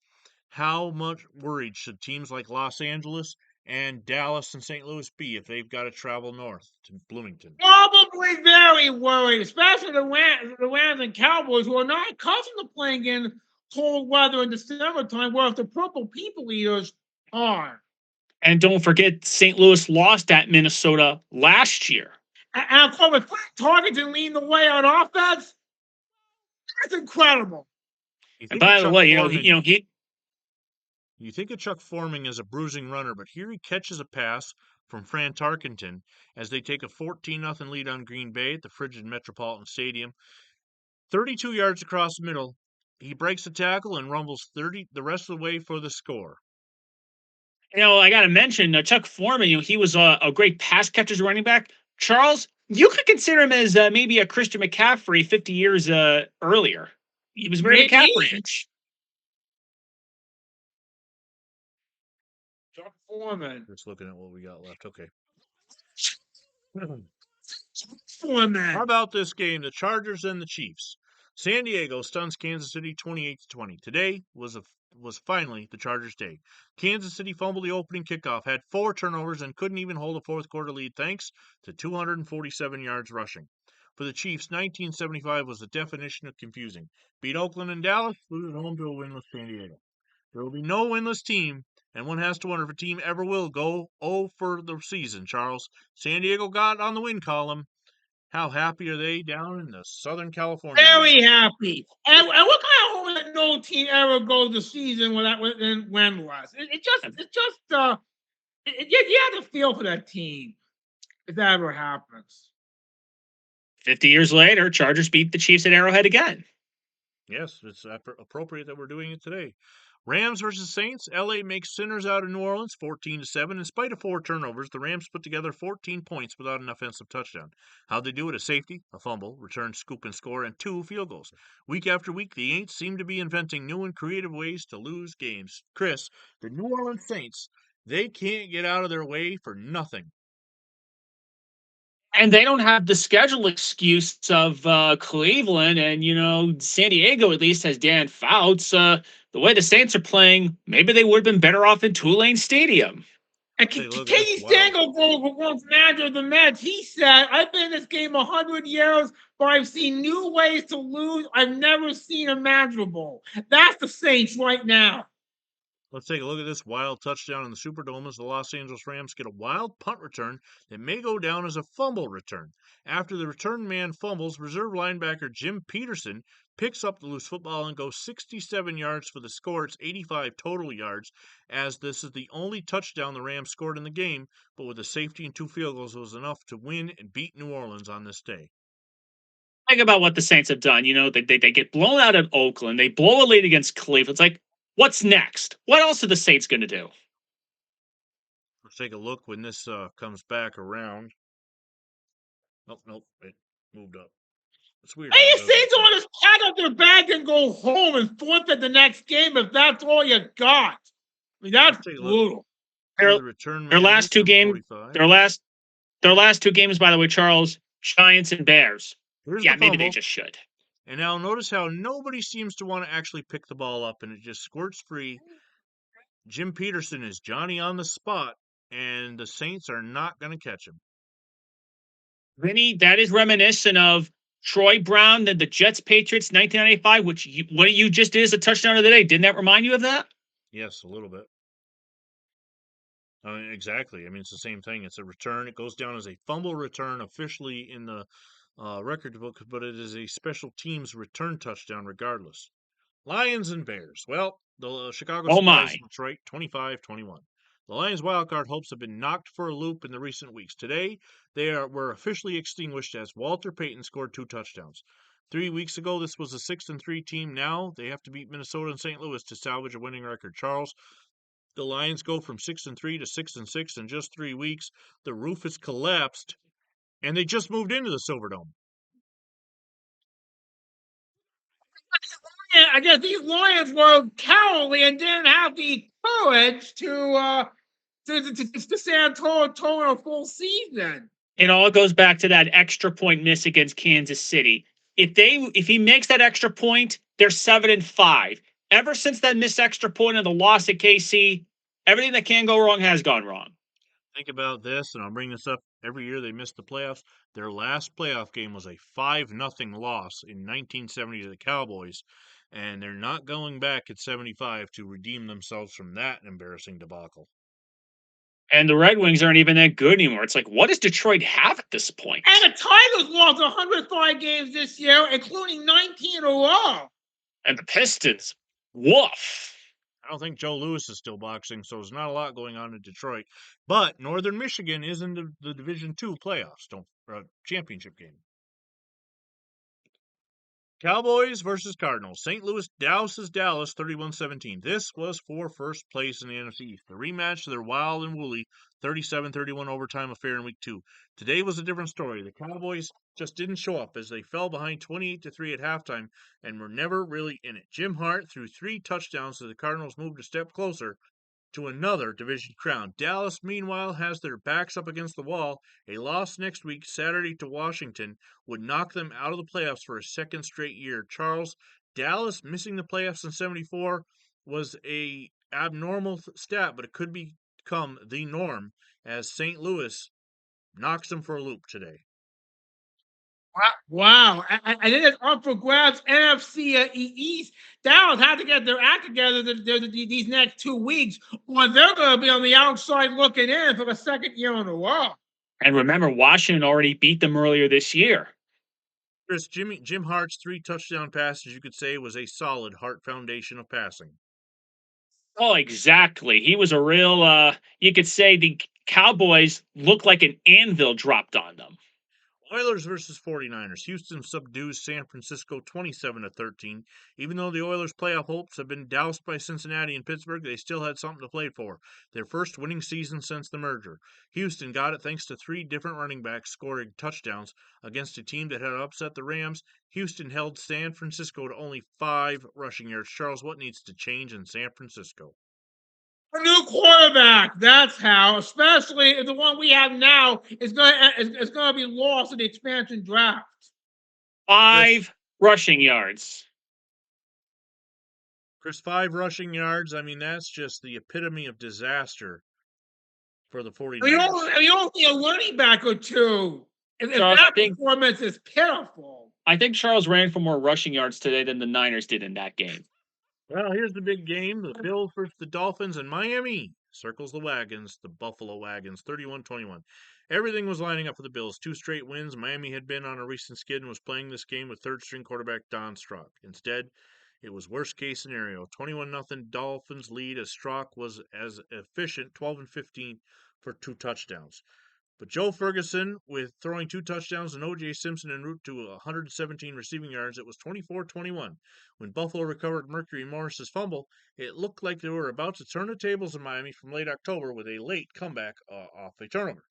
How much worried should teams like Los Angeles and Dallas and St. Louis be if they've got to travel north to Bloomington? Probably very worried, especially the Rams and Cowboys, who are not accustomed to playing in cold weather in December time, whereas the Purple People Eaters are. And don't forget, St. Louis lost at Minnesota last year. And of course, with Tarkenton leading the way on offense, that's incredible. And by the way, he You think of Chuck Forming as a bruising runner, but here he catches a pass from Fran Tarkenton as they take a 14-0 lead on Green Bay at the frigid Metropolitan Stadium. 32 yards across the middle. He breaks the tackle and rumbles the rest of the way for the score. I got to mention Chuck Foreman. He was a great pass catcher as a running back. Charles, you could consider him as maybe a Christian McCaffrey 50 years earlier. He was very Maybe. McCaffrey-ish. Chuck Foreman. Just looking at what we got left. Okay. Chuck Foreman. How about this game? The Chargers and the Chiefs. San Diego stuns Kansas City 28-20. Today was finally the Chargers' day. Kansas City fumbled the opening kickoff, had 4 turnovers, and couldn't even hold a fourth quarter lead thanks to 247 yards rushing. For the Chiefs, 1975 was the definition of confusing. Beat Oakland and Dallas, lose at home to a winless San Diego. There will be no winless team, and one has to wonder if a team ever will go 0 for the season, Charles. San Diego got on the win column. How happy are they down in the Southern California Very region? happy. And what kind of home that no team ever goes the season when winless? You have to feel for that team if that ever happens. 50 years later, Chargers beat the Chiefs at Arrowhead again. Yes, it's appropriate that we're doing it today. Rams versus Saints. LA makes sinners out of New Orleans 14-7. In spite of 4 turnovers, the Rams put together 14 points without an offensive touchdown. How'd they do it? A safety, a fumble, return, scoop, and score, and 2 field goals. Week after week, the Aints seem to be inventing new and creative ways to lose games. Chris, the New Orleans Saints, they can't get out of their way for nothing. And they don't have the schedule excuse of Cleveland, and San Diego at least has Dan Fouts. The way the Saints are playing, maybe they would have been better off in Tulane Stadium. And Katie Stengel was manager of the Mets. He said, "I've been in this game 100 years, but I've seen new ways to lose. I've never seen imaginable." That's the Saints right now. Let's take a look at this wild touchdown in the Superdome as the Los Angeles Rams get a wild punt return that may go down as a fumble return. After the return man fumbles, reserve linebacker Jim Peterson picks up the loose football and goes 67 yards for the score. It's 85 total yards, as this is the only touchdown the Rams scored in the game, but with a safety and 2 field goals, it was enough to win and beat New Orleans on this day. Think about what the Saints have done. They get blown out at Oakland. They blow a lead against Cleveland. It's like, what's next? What else are the Saints going to do? Let's take a look when this comes back around. Nope, it moved up. It's weird. Hey, the Saints want to pack up their bag and go home and forfeit the next game if that's all you got. I mean, that's brutal. Their last 2 games, their last 2 games, by the way, Charles, Giants and Bears. Maybe they just should. And now notice how nobody seems to want to actually pick the ball up, and it just squirts free. Jim Peterson is Johnny on the spot, and the Saints are not going to catch him. Vinny, that is reminiscent of Troy Brown and the Jets Patriots 1995, what you just did as a touchdown of the day. Didn't that remind you of that? Yes, a little bit. Exactly. I mean, it's the same thing. It's a return. It goes down as a fumble return officially in the record book, but it is a special teams return touchdown regardless. Lions and Bears. Well, the Chicago surprised Detroit 25-21. The Lions' wildcard hopes have been knocked for a loop in the recent weeks. Today, they were officially extinguished as Walter Payton scored 2 touchdowns. 3 weeks ago, this was a 6-3 team. Now they have to beat Minnesota and St. Louis to salvage a winning record. Charles, the Lions go from 6-3 to 6-6 in just 3 weeks. The roof has collapsed, and they just moved into the Silverdome. I guess these Lions were cowardly and didn't have the courage to stand tall in a full season. It all goes back to that extra point miss against Kansas City. If he makes that extra point, they're 7-5. Ever since that missed extra point and the loss at KC, everything that can go wrong has gone wrong. Think about this, and I'll bring this up every year they missed the playoffs. Their last playoff game was a 5-0 loss in 1970 to the Cowboys, and they're not going back at 75 to redeem themselves from that embarrassing debacle. And the Red Wings aren't even that good anymore. It's like, what does Detroit have at this point? And the Tigers lost 105 games this year, including 19 in a row. And the Pistons, woof. I don't think Joe Louis is still boxing, so there's not a lot going on in Detroit. But Northern Michigan is in the Division II playoffs, championship game. Cowboys versus Cardinals. St. Louis douses Dallas 31-17. This was for first place in the NFC East. The rematch to their wild and woolly 37-31 overtime affair in week 2. Today was a different story. The Cowboys just didn't show up as they fell behind 28-3 at halftime and were never really in it. Jim Hart threw 3 touchdowns as the Cardinals moved a step closer to another division crown. Dallas, meanwhile, has their backs up against the wall. A loss next week, Saturday, to Washington would knock them out of the playoffs for a second straight year. Charles, Dallas missing the playoffs in 74 was a abnormal stat, but it could become the norm as St. Louis knocks them for a loop today. Wow. I think it's up for grabs. NFC East. Dallas had to get their act together these next 2 weeks, or they're going to be on the outside looking in for the second year in a row. And remember, Washington already beat them earlier this year. Chris, Jim Hart's 3 touchdown passes, you could say, was a solid Hart foundation of passing. Oh, exactly. He was a real, you could say the Cowboys looked like an anvil dropped on them. Oilers versus 49ers. Houston subdues San Francisco 27-13. Even though the Oilers' playoff hopes have been doused by Cincinnati and Pittsburgh, they still had something to play for. Their first winning season since the merger. Houston got it thanks to 3 different running backs scoring touchdowns against a team that had upset the Rams. Houston held San Francisco to only 5 rushing yards. Charles, what needs to change in San Francisco? A new quarterback. That's how. Especially if the one we have now is going to be lost in the expansion draft. 5 rushing yards. Chris, 5 rushing yards. I mean, that's just the epitome of disaster for the 49ers. You don't need a running back or two. If that performance is pitiful. I think Charles ran for more rushing yards today than the Niners did in that game. Well, here's the big game. The Bills versus the Dolphins, and Miami circles the wagons, the Buffalo Wagons, 31-21. Everything was lining up for the Bills. 2 straight wins. Miami had been on a recent skid and was playing this game with third-string quarterback Don Strock. Instead, it was worst-case scenario. 21-0 Dolphins lead as Strock was as efficient, 12-15 for 2 touchdowns. But Joe Ferguson, with throwing 2 touchdowns and O.J. Simpson en route to 117 receiving yards, it was 24-21. When Buffalo recovered Mercury Morris's fumble, it looked like they were about to turn the tables in Miami from late October with a late comeback off a turnover.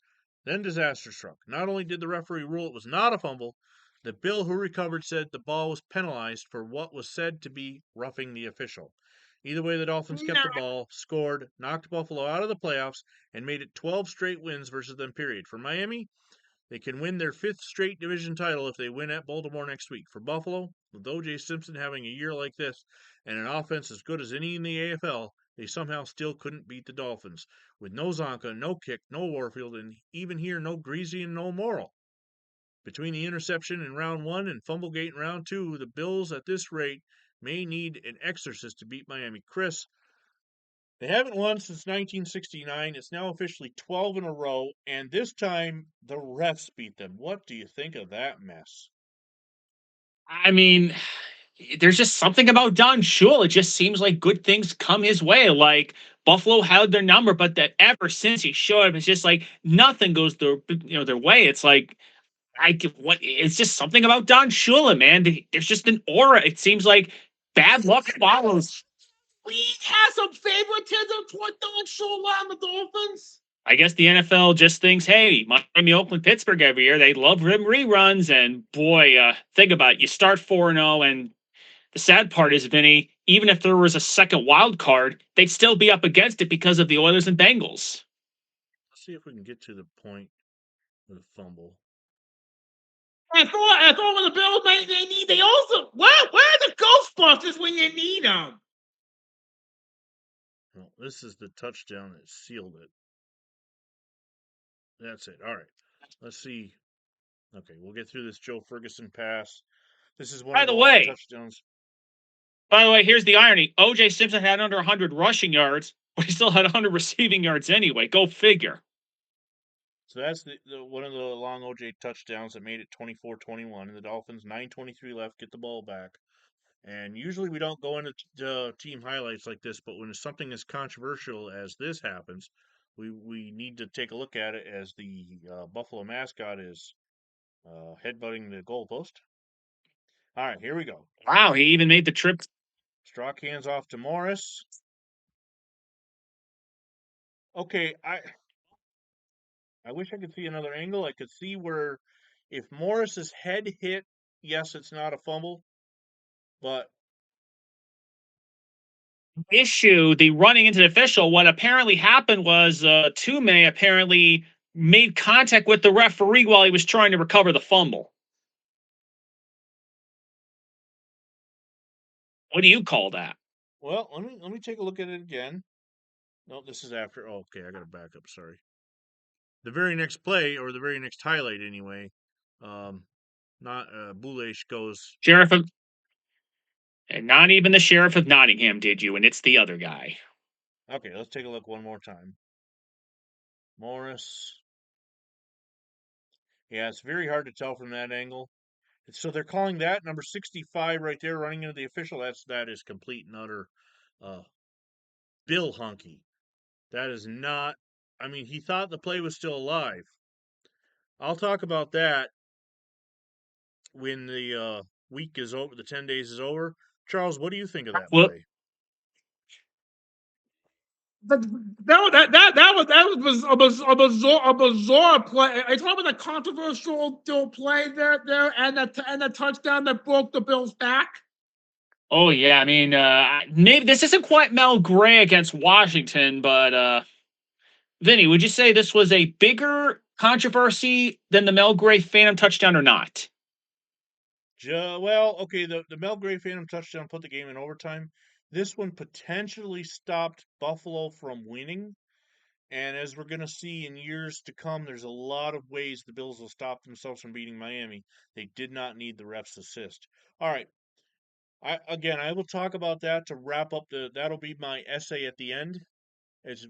Then disaster struck. Not only did the referee rule it was not a fumble, the Bill who recovered said the ball was penalized for what was said to be roughing the official. Either way, the Dolphins kept the ball, scored, knocked Buffalo out of the playoffs, and made it 12 straight wins versus them, period. For Miami, they can win their 5th straight division title if they win at Baltimore next week. For Buffalo, with O.J. Simpson having a year like this and an offense as good as any in the AFL, they somehow still couldn't beat the Dolphins. With no Zonka, no Kick, no Warfield, and even here, no Greasy and no Morrill. Between the interception in round 1 and Fumblegate in round 2, the Bills at this rate may need an exorcist to beat Miami. Chris, they haven't won since 1969. It's now officially 12 in a row, and this time the refs beat them. What do you think of that mess? I mean, there's just something about Don Shula. It just seems like good things come his way. Like Buffalo held their number, but that ever since he showed up, it's just like nothing goes their way. It's like it's just something about Don Shula, man. There's just an aura. It seems like bad luck follows. We have some favoritism toward Don Shula and the Dolphins. I guess the NFL just thinks, hey, Miami, Oakland, Pittsburgh every year, they love reruns. And boy, think about it. You start 4-0, and the sad part is, Vinny, even if there was a second wild card, they'd still be up against it because of the Oilers and Bengals. Let's see if we can get to the point of the fumble. I thought when the Bills they also where are the Ghostbusters when you need them? Well, this is the touchdown that sealed it. That's it. All right. Let's see. Okay, we'll get through this Joe Ferguson pass. This is one of the long touchdowns. By the way, here's the irony. O.J. Simpson had under 100 rushing yards, but he still had 100 receiving yards anyway. Go figure. So that's the one of the long O.J. touchdowns that made it 24-21. And the Dolphins, 9:23 left, get the ball back. And usually we don't go into team highlights like this, but when something as controversial as this happens, we need to take a look at it as the Buffalo mascot is headbutting the goalpost. All right, here we go. Wow, he even made the trip. Strock hands off to Morris. Okay, I wish I could see another angle. I could see where if Morris's head hit, yes, it's not a fumble, but Issue the running into the official. What apparently happened was Tume apparently made contact with the referee while he was trying to recover the fumble. What do you call that? well, let me take a look at it again. No, this is after. Oh, okay, I got to back up. Sorry. The very next play, or the very next highlight, anyway. Not Bulesh goes. Sheriff of, and not even the sheriff of Nottingham did you, and it's the other guy. Okay, let's take a look one more time. Morris. Yeah, it's very hard to tell from that angle. So they're calling that number 65 right there, running into the official. That is complete and utter uh, Bill Hunky. That is not. I mean, he thought the play was still alive. I'll talk about that when the week is over, the 10 days is over. Charles, what do you think of that Well, play? That was a bizarre play. I talk about the controversial play there, and the touchdown that broke the Bills' back. oh yeah, I mean, maybe this isn't quite Mel Gray against Washington, but Vinny, would you say this was a bigger controversy than the Mel Gray Phantom touchdown or not? Well, okay, the Mel Gray Phantom touchdown put the game in overtime. This one potentially stopped Buffalo from winning. And as we're going to see in years to come, there's a lot of ways the Bills will stop themselves from beating Miami. They did not need the refs' assist. All right. I will talk about that to wrap up that'll be my essay at the end,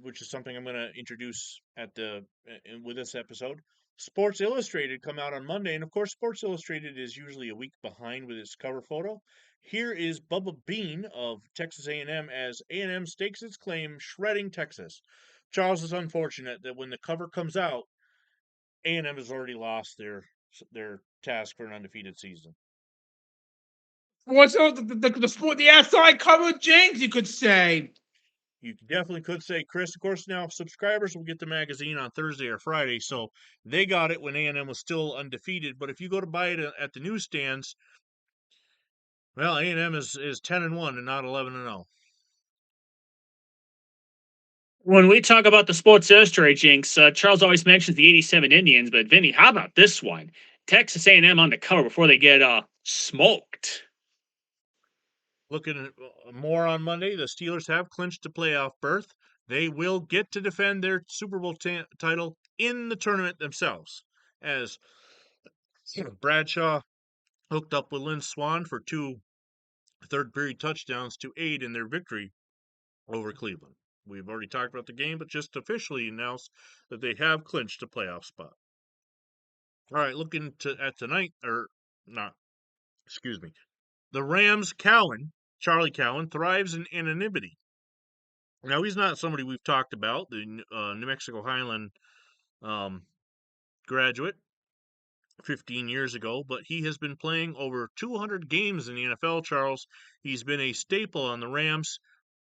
which is something I'm going to introduce with this episode. Sports Illustrated come out on Monday, and of course, Sports Illustrated is usually a week behind with its cover photo. Here is Bubba Bean of Texas A&M as A&M stakes its claim, shredding Texas. Charles, is unfortunate that when the cover comes out, A&M has already lost their task for an undefeated season. What's the outside cover, James? You could say. You definitely could say, Chris. Of course, now subscribers will get the magazine on Thursday or Friday, so they got it when A&M was still undefeated. But if you go to buy it at the newsstands, well, A&M is 10-1 and not 11-0. When we talk about the Sports Illustrated jinx, Charles always mentions the '87 Indians, but Vinny, how about this one? Texas A&M on the cover before they get smoked. Looking at more on Monday, the Steelers have clinched a playoff berth. They will get to defend their Super Bowl title in the tournament themselves, as Bradshaw hooked up with Lynn Swan for 2 third-period touchdowns to aid in their victory over Cleveland. We've already talked about the game, but just officially announced that they have clinched a playoff spot. All right, looking at tonight, or not, excuse me. The Rams' Charlie Cowan, thrives in anonymity. Now, he's not somebody we've talked about, the New Mexico Highland graduate 15 years ago, but he has been playing over 200 games in the NFL, Charles. He's been a staple on the Rams,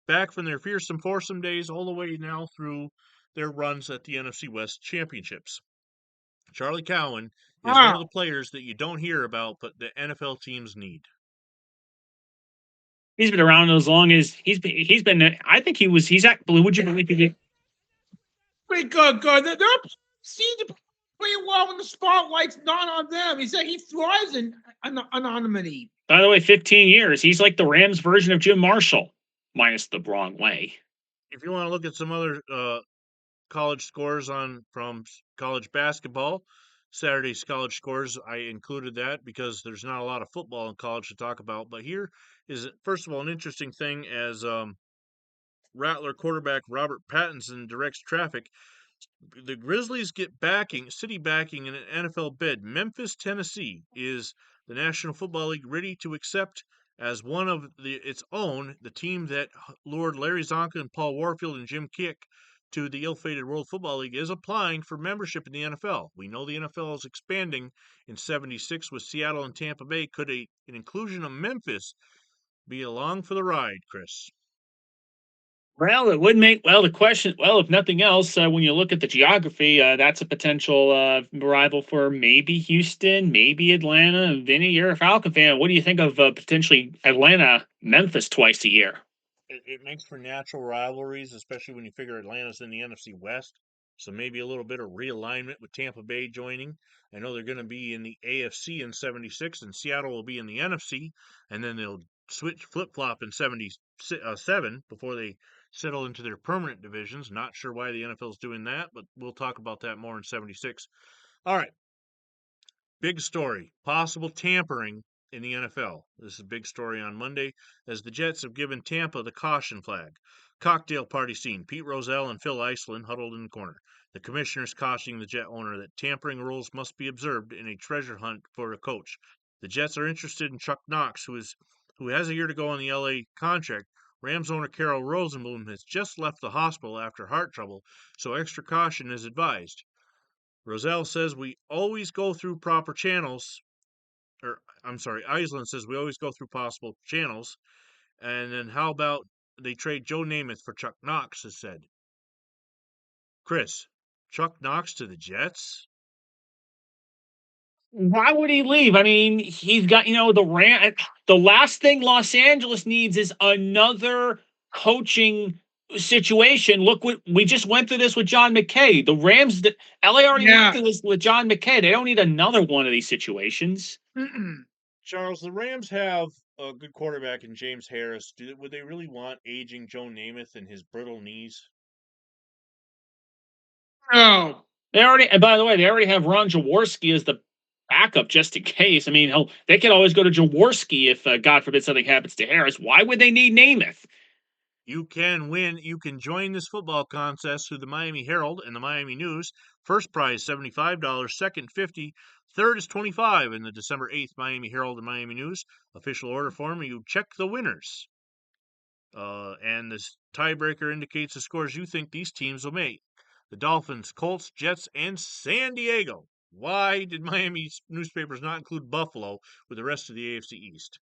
back from their fearsome foursome days all the way now through their runs at the NFC West Championships. Charlie Cowan is one of the players that you don't hear about, but the NFL teams need. He's been around as long as he's been. I think he was. He's at Blue. Would you believe he? Pretty good. They're seem to play pretty well when the spotlight's not on them. He said he thrives in anonymity. By the way, 15 years. He's like the Rams version of Jim Marshall, minus the wrong way. If you want to look at some other college scores from college basketball, Saturday's college scores, I included that because there's not a lot of football in college to talk about. But here is, first of all, an interesting thing as Rattler quarterback Robert Pattinson directs traffic. The Grizzlies get city backing in an NFL bid. Memphis, Tennessee is the National Football League ready to accept as one of its own, the team that lured Larry Zonka and Paul Warfield and Jim Kick to the ill-fated World Football League is applying for membership in the NFL. We know the NFL is expanding in 76 with Seattle and Tampa Bay. Could an inclusion of Memphis be along for the ride, Chris? Well, it would make the question. Well, if nothing else, when you look at the geography, that's a potential rival for maybe Houston, maybe Atlanta. Vinny, you're a Falcon fan. What do you think of potentially Atlanta, Memphis twice a year? It makes for natural rivalries, especially when you figure Atlanta's in the NFC West. So maybe a little bit of realignment with Tampa Bay joining. I know they're going to be in the AFC in 76, and Seattle will be in the NFC, and then they'll switch flip flop in 77 before they settle into their permanent divisions. Not sure why the NFL is doing that, but we'll talk about that more in 76. All right. Big story. Possible tampering in the NFL. This is a big story on Monday as the Jets have given Tampa the caution flag. Cocktail party scene. Pete Rozelle and Phil Iceland huddled in the corner. The commissioners cautioning the Jet owner that tampering rules must be observed in a treasure hunt for a coach. The Jets are interested in Chuck Knox, who has a year to go on the LA contract. Rams owner Carol Rosenblum has just left the hospital after heart trouble, so extra caution is advised. Roselle says we always go through proper channels, or I'm sorry, Iceland says we always go through possible channels. And then how about they trade Joe Namath for Chuck Knox, has said. Chris, Chuck Knox to the Jets? Why would he leave? I mean, he's got the last thing Los Angeles needs is another coaching situation. Look, what we just went through this with John McKay. The Rams, LA already went through this with John McKay. They don't need another one of these situations. Charles, the Rams have a good quarterback in James Harris. Would they really want aging Joe Namath and his brittle knees? No. And by the way, they already have Ron Jaworski as the backup just in case. I mean, they could always go to Jaworski if, God forbid, something happens to Harris. Why would they need Namath? You can win. You can join this football contest through the Miami Herald and the Miami News. First prize $75, second $50, third is $25 in the December 8th Miami Herald and Miami News official order form. You check the winners. And this tiebreaker indicates the scores you think these teams will make. The Dolphins, Colts, Jets, and San Diego. Why did Miami's newspapers not include Buffalo with the rest of the AFC East?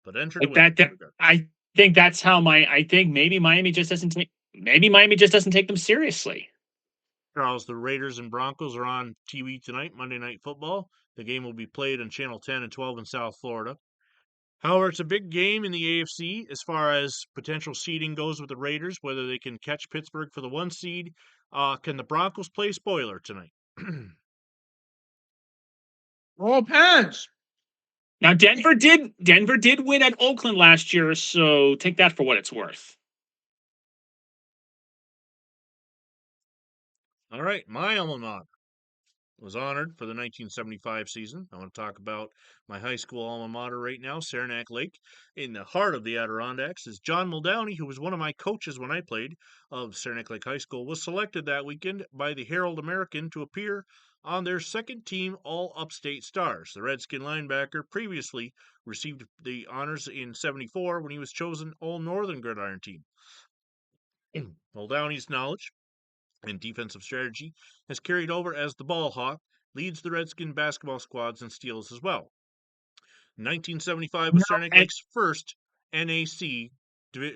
But enter the winner. I think that's how I think maybe Miami just doesn't take them seriously. Charles, the Raiders and Broncos are on TV tonight, Monday Night Football. The game will be played on Channel 10 and 12 in South Florida. However, it's a big game in the AFC as far as potential seeding goes with the Raiders, whether they can catch Pittsburgh for the 1 seed. Can the Broncos play spoiler tonight? All depends. Now, Denver did win at Oakland last year, so take that for what it's worth. All right, my alma mater was honored for the 1975 season. I want to talk about my high school alma mater right now, Saranac Lake, in the heart of the Adirondacks. Is John Muldowney, who was one of my coaches when I played of Saranac Lake High School, was selected that weekend by the Herald American to appear on their second team All Upstate Stars. The Redskin linebacker previously received the honors in 74 when he was chosen All Northern Gridiron team. Muldowney's knowledge and defensive strategy has carried over as the ball hawk leads the Redskin basketball squads in steals as well. 1975 was Saranac Lake's first NAC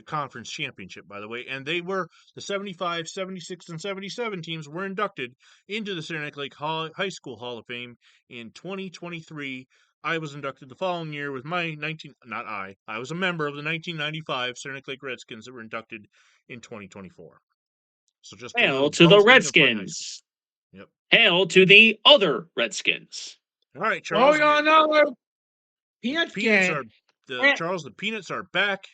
conference championship, by the way, and they were the 75, 76, and 77 teams were inducted into the Saranac Lake High School Hall of Fame in 2023. I was inducted the following year with my I was a member of the 1995 Saranac Lake Redskins that were inducted in 2024. So just Hail to the Redskins. Yep. Hail to the other Redskins. All right, Charles. Pigskin. Charles, the Peanuts are back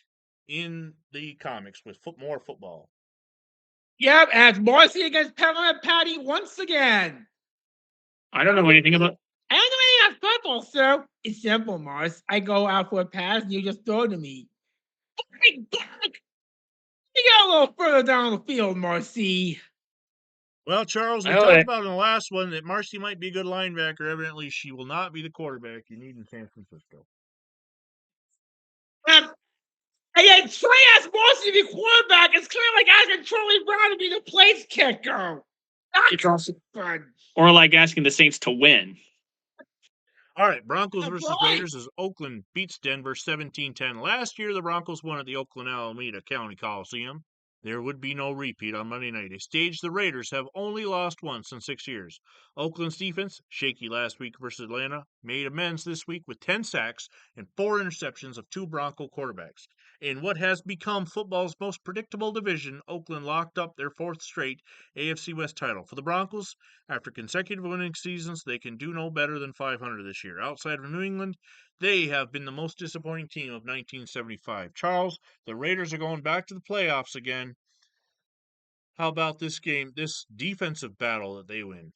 in the comics with more football. Yep, as Marcy against Peppermint Patty once again. I don't know anything about. I don't know anything about football, sir. It's simple, Mars. I go out for a pass and you just throw to me. You got a little further down the field, Marcy. Well, Charles, we talked about in the last one that Marcy might be a good linebacker. Evidently, she will not be the quarterback you need in San Francisco. And yet Trey asked Marcy to be quarterback. It's kind of like asking Charlie Brown to be the place kicker. It's also Fun. or like asking the Saints to win. All right, Broncos Yeah, versus right. Raiders as Oakland beats Denver 17-10. Last year, the Broncos won at the Oakland Alameda County Coliseum. There would be no repeat on Monday night. A stage the Raiders have only lost once in 6 years. Oakland's defense, shaky last week versus Atlanta, made amends this week with 10 sacks and 4 interceptions of 2 Bronco quarterbacks. In what has become football's most predictable division, Oakland locked up their 4th straight AFC West title. For the Broncos, after consecutive winning seasons, they can do no better than 500 this year. Outside of New England, they have been the most disappointing team of 1975. Charles, the Raiders are going back to the playoffs again. How about this game, this defensive battle that they win?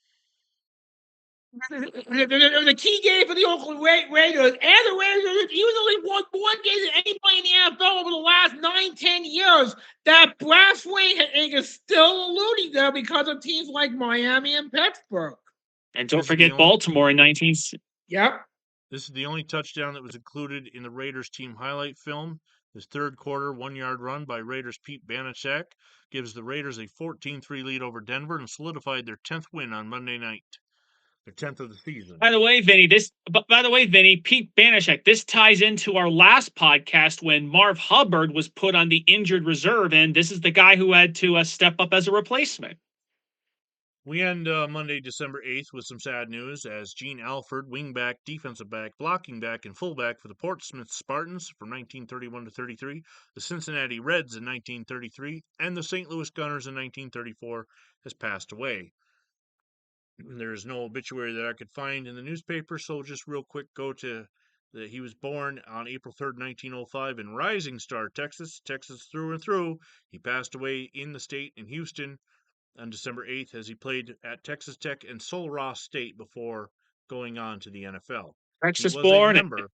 It was a key game for the Oakland Raiders, and the Raiders usually won more games than anybody in the NFL over the last 9-10 years. That brass ring is still eluding them because of teams like Miami and Pittsburgh. And don't forget Baltimore in 19. Yep. This is the only touchdown that was included in the Raiders team highlight film. This third quarter 1-yard run by Raiders Pete Banachak gives the Raiders a 14-3 lead over Denver and solidified their 10th win on Monday night. Their 10th of the season. By the way, Vinny, Pete Banachak, this ties into our last podcast when Marv Hubbard was put on the injured reserve, and this is the guy who had to step up as a replacement. We end Monday, December 8th with some sad news as Gene Alford, wingback, defensive back, blocking back, and fullback for the Portsmouth Spartans from 1931 to 33, the Cincinnati Reds in 1933, and the St. Louis Gunners in 1934, has passed away. There is no obituary that I could find in the newspaper, so just real quick go to he was born on April 3rd, 1905 in Rising Star, Texas through and through. He passed away in the state in Houston on December 8th as he played at Texas Tech and Sul Ross State before going on to the NFL. Texas he was born. a member.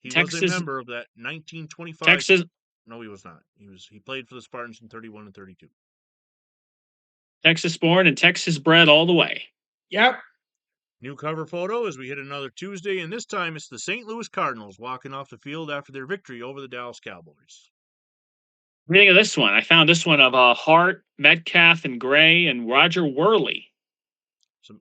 He Texas, was a member of that 1925. Texas. No, he was not. He played for the Spartans in 31 and 32. Texas born and Texas bred all the way. Yep. New cover photo as we hit another Tuesday, and this time it's the St. Louis Cardinals walking off the field after their victory over the Dallas Cowboys. What do you think of this one? I found this one of Hart, Metcalf, and Gray, and Roger Worley. Some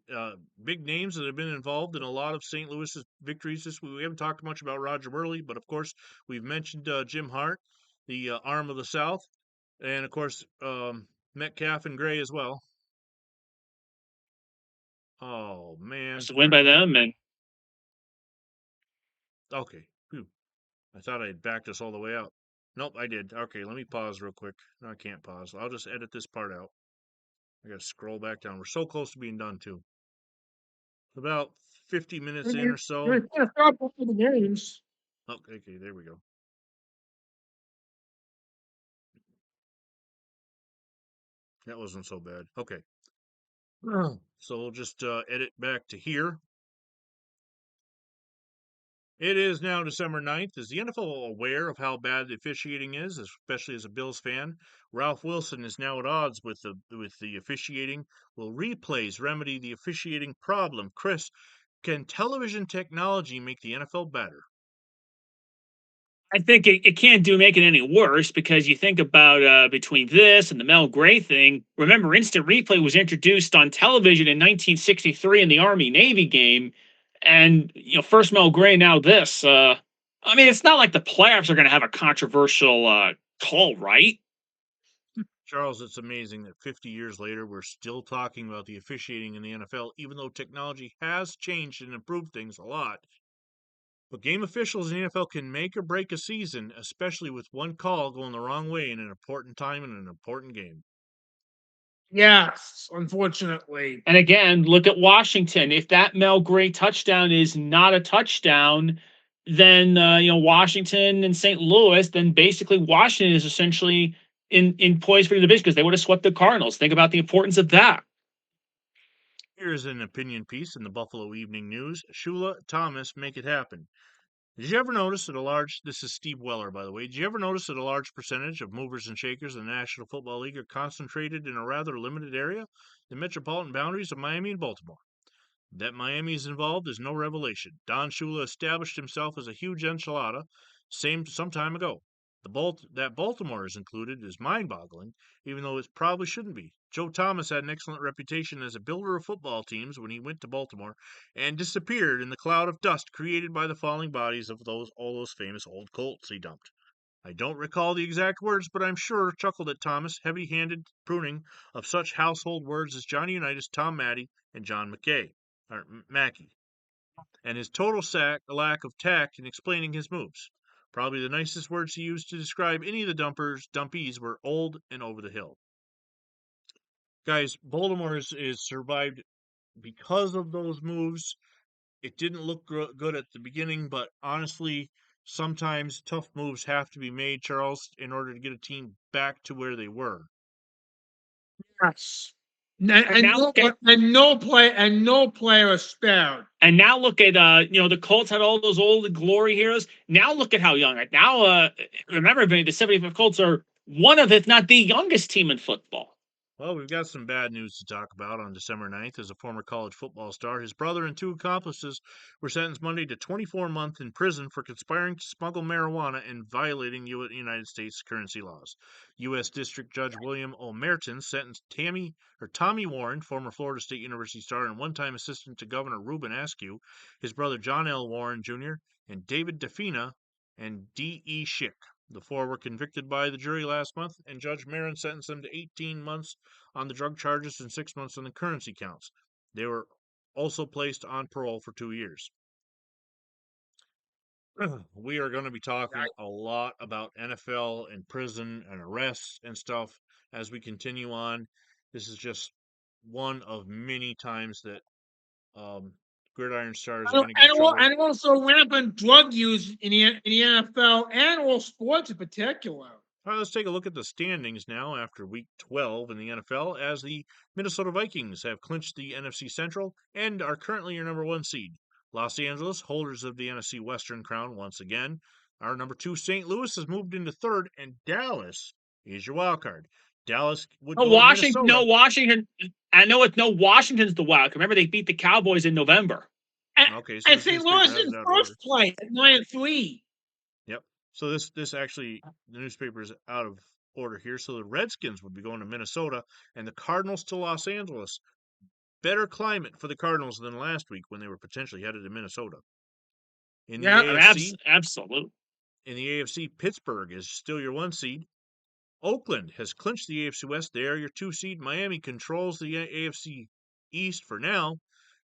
big names that have been involved in a lot of St. Louis's victories this week. We haven't talked much about Roger Worley, but of course we've mentioned Jim Hart, the arm of the South, and of course Metcalf and Gray as well. Oh man! It's a win by them, and okay. Whew. I thought I had backed us all the way out. Nope, I did. Okay, let me pause real quick. No, I can't pause. I'll just edit this part out. I gotta scroll back down. We're so close to being done too. About 50 minutes in or so. You're going to stop all the games. Okay, there we go. That wasn't so bad. Okay. So we'll just edit back to here. It is now December 9th. Is the NFL aware of how bad the officiating is, especially as a Bills fan? Ralph Wilson is now at odds with the officiating. Will replays remedy the officiating problem? Chris, can television technology make the NFL better? I think it can't make it any worse because you think about between this and the Mel Gray thing. Remember, instant replay was introduced on television in 1963 in the Army-Navy game. And, first Mel Gray, now this. I mean, it's not like the playoffs are going to have a controversial call, right? Charles, it's amazing that 50 years later, we're still talking about the officiating in the NFL, even though technology has changed and improved things a lot. But game officials in the NFL can make or break a season, especially with one call going the wrong way in an important time in an important game. Yes, unfortunately. And again, look at Washington. If that Mel Gray touchdown is not a touchdown, then Washington and St. Louis, then basically Washington is essentially in poise for the division because they would have swept the Cardinals. Think about the importance of that. Here's an opinion piece in the Buffalo Evening News. Shula Thomas, make it happen. Did you ever notice that this is Steve Weller, by the way, did you ever notice that a large percentage of movers and shakers in the National Football League are concentrated in a rather limited area, the metropolitan boundaries of Miami and Baltimore? That Miami is involved is no revelation. Don Shula established himself as a huge enchilada some time ago. That Baltimore is included is mind-boggling, even though it probably shouldn't be. Joe Thomas had an excellent reputation as a builder of football teams when he went to Baltimore and disappeared in the cloud of dust created by the falling bodies of all those famous old Colts he dumped. I don't recall the exact words, but I'm sure chuckled at Thomas' heavy-handed pruning of such household words as Johnny Unitas, Tom Mackey, and John Mackey, and his total lack of tact in explaining his moves. Probably the nicest words he used to describe any of the dumpies were old and over the hill. Guys, Baltimore is survived because of those moves. It didn't look good at the beginning, but honestly, sometimes tough moves have to be made, Charles, in order to get a team back to where they were. Yes. And no player is spared. And now look at the Colts had all those old glory heroes. Now look at how young. Now remember, the 75 Colts are one of, if not the youngest team in football. Well, we've got some bad news to talk about. On December 9th, as a former college football star, his brother and 2 accomplices were sentenced Monday to 24 months in prison for conspiring to smuggle marijuana and violating United States currency laws. U.S. District Judge William O'Merton sentenced Tommy Warren, former Florida State University star and one-time assistant to Governor Reuben Askew, his brother John L. Warren Jr., and David Defina and D.E. Schick. The 4 were convicted by the jury last month, and Judge Marin sentenced them to 18 months on the drug charges and 6 months on the currency counts. They were also placed on parole for 2 years. We are going to be talking a lot about NFL and prison and arrests and stuff as we continue on. This is just one of many times that gridiron stars are going to get in trouble. And also rampant drug use in the NFL and all sports in particular. All right, let's take a look at the standings now after Week 12 in the NFL, as the Minnesota Vikings have clinched the NFC Central and are currently your number 1 seed. Los Angeles, holders of the NFC Western crown once again. Our number 2, St. Louis, has moved into 3rd, and Dallas is your wild card. Dallas would go to Minnesota. No, Washington. I know it's no Washington's the wild card. Remember, they beat the Cowboys in November. Okay, so and St. Louis in first place at 9-3. Yep. So this actually, the newspaper is out of order here. So the Redskins would be going to Minnesota, and the Cardinals to Los Angeles. Better climate for the Cardinals than last week when they were potentially headed to Minnesota. In the AFC, absolutely. In the AFC, Pittsburgh is still your 1 seed. Oakland has clinched the AFC West. They are your 2 seed. Miami controls the AFC East for now.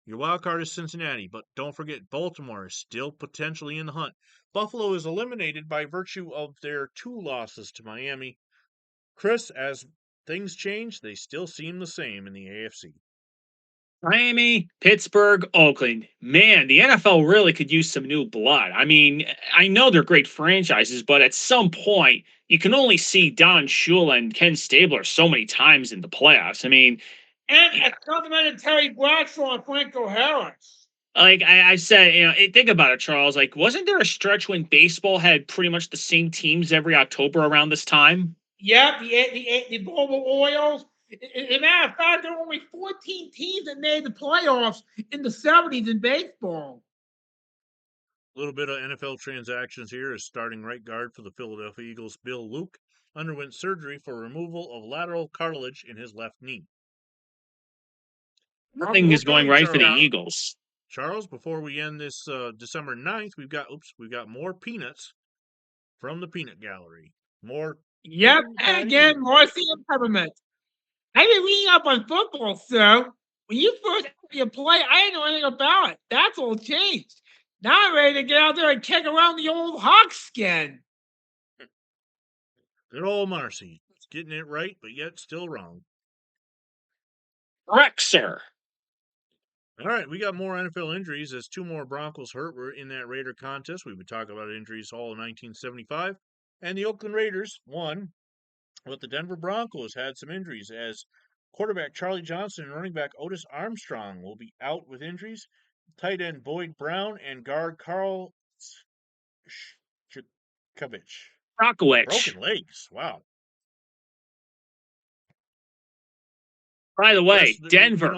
Your wild card is Cincinnati, but don't forget Baltimore is still potentially in the hunt. Buffalo is eliminated by virtue of their 2 losses to Miami. Chris, as things change, they still seem the same in the AFC. Miami, Pittsburgh, Oakland. Man, the NFL really could use some new blood. I mean, I know they're great franchises, but at some point, you can only see Don Shula and Ken Stabler so many times in the playoffs. I mean, and complimented Terry Bradshaw and Franco Harris. Like I said, think about it, Charles. Like, wasn't there a stretch when baseball had pretty much the same teams every October around this time? Yeah, the Global Orioles. As a matter of fact, there were only 14 teams that made the playoffs in the 70s in baseball. A little bit of NFL transactions here is starting right guard for the Philadelphia Eagles, Bill Luke, underwent surgery for removal of lateral cartilage in his left knee. Nothing is going right for the Eagles. Charles, before we end this December 9th, we've got more peanuts from the peanut gallery. More. Yep, and again, Marcy and Peppermint. I've been reading up on football, so when you first play, I didn't know anything about it. That's all changed. Now I'm ready to get out there and kick around the old hawk skin. Good old Marcy. It's getting it right, but yet still wrong. Correct, sir. All right, we got more NFL injuries as 2 more Broncos hurt. We're in that Raider contest. We've been talking about injuries all of 1975. And the Oakland Raiders won, but the Denver Broncos had some injuries as quarterback Charlie Johnson and running back Otis Armstrong will be out with injuries. Tight end Boyd Brown and guard Carl Rockowicz. Broken legs. Wow. By the way, Denver.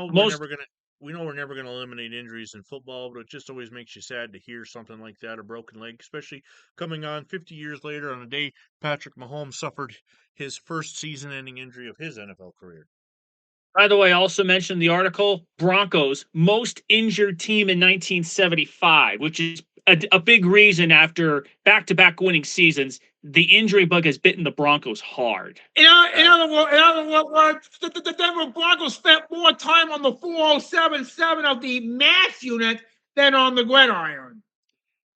we know we're never going to eliminate injuries in football, but it just always makes you sad to hear something like that, a broken leg, especially coming on 50 years later on a day Patrick Mahomes suffered his first season-ending injury of his NFL career. By the way, I also mentioned the article Broncos most injured team in 1975, which is a big reason after back-to-back winning seasons. The injury bug has bitten the Broncos hard. In other words, the Denver Broncos spent more time on the 4077 of the mass unit than on the gridiron.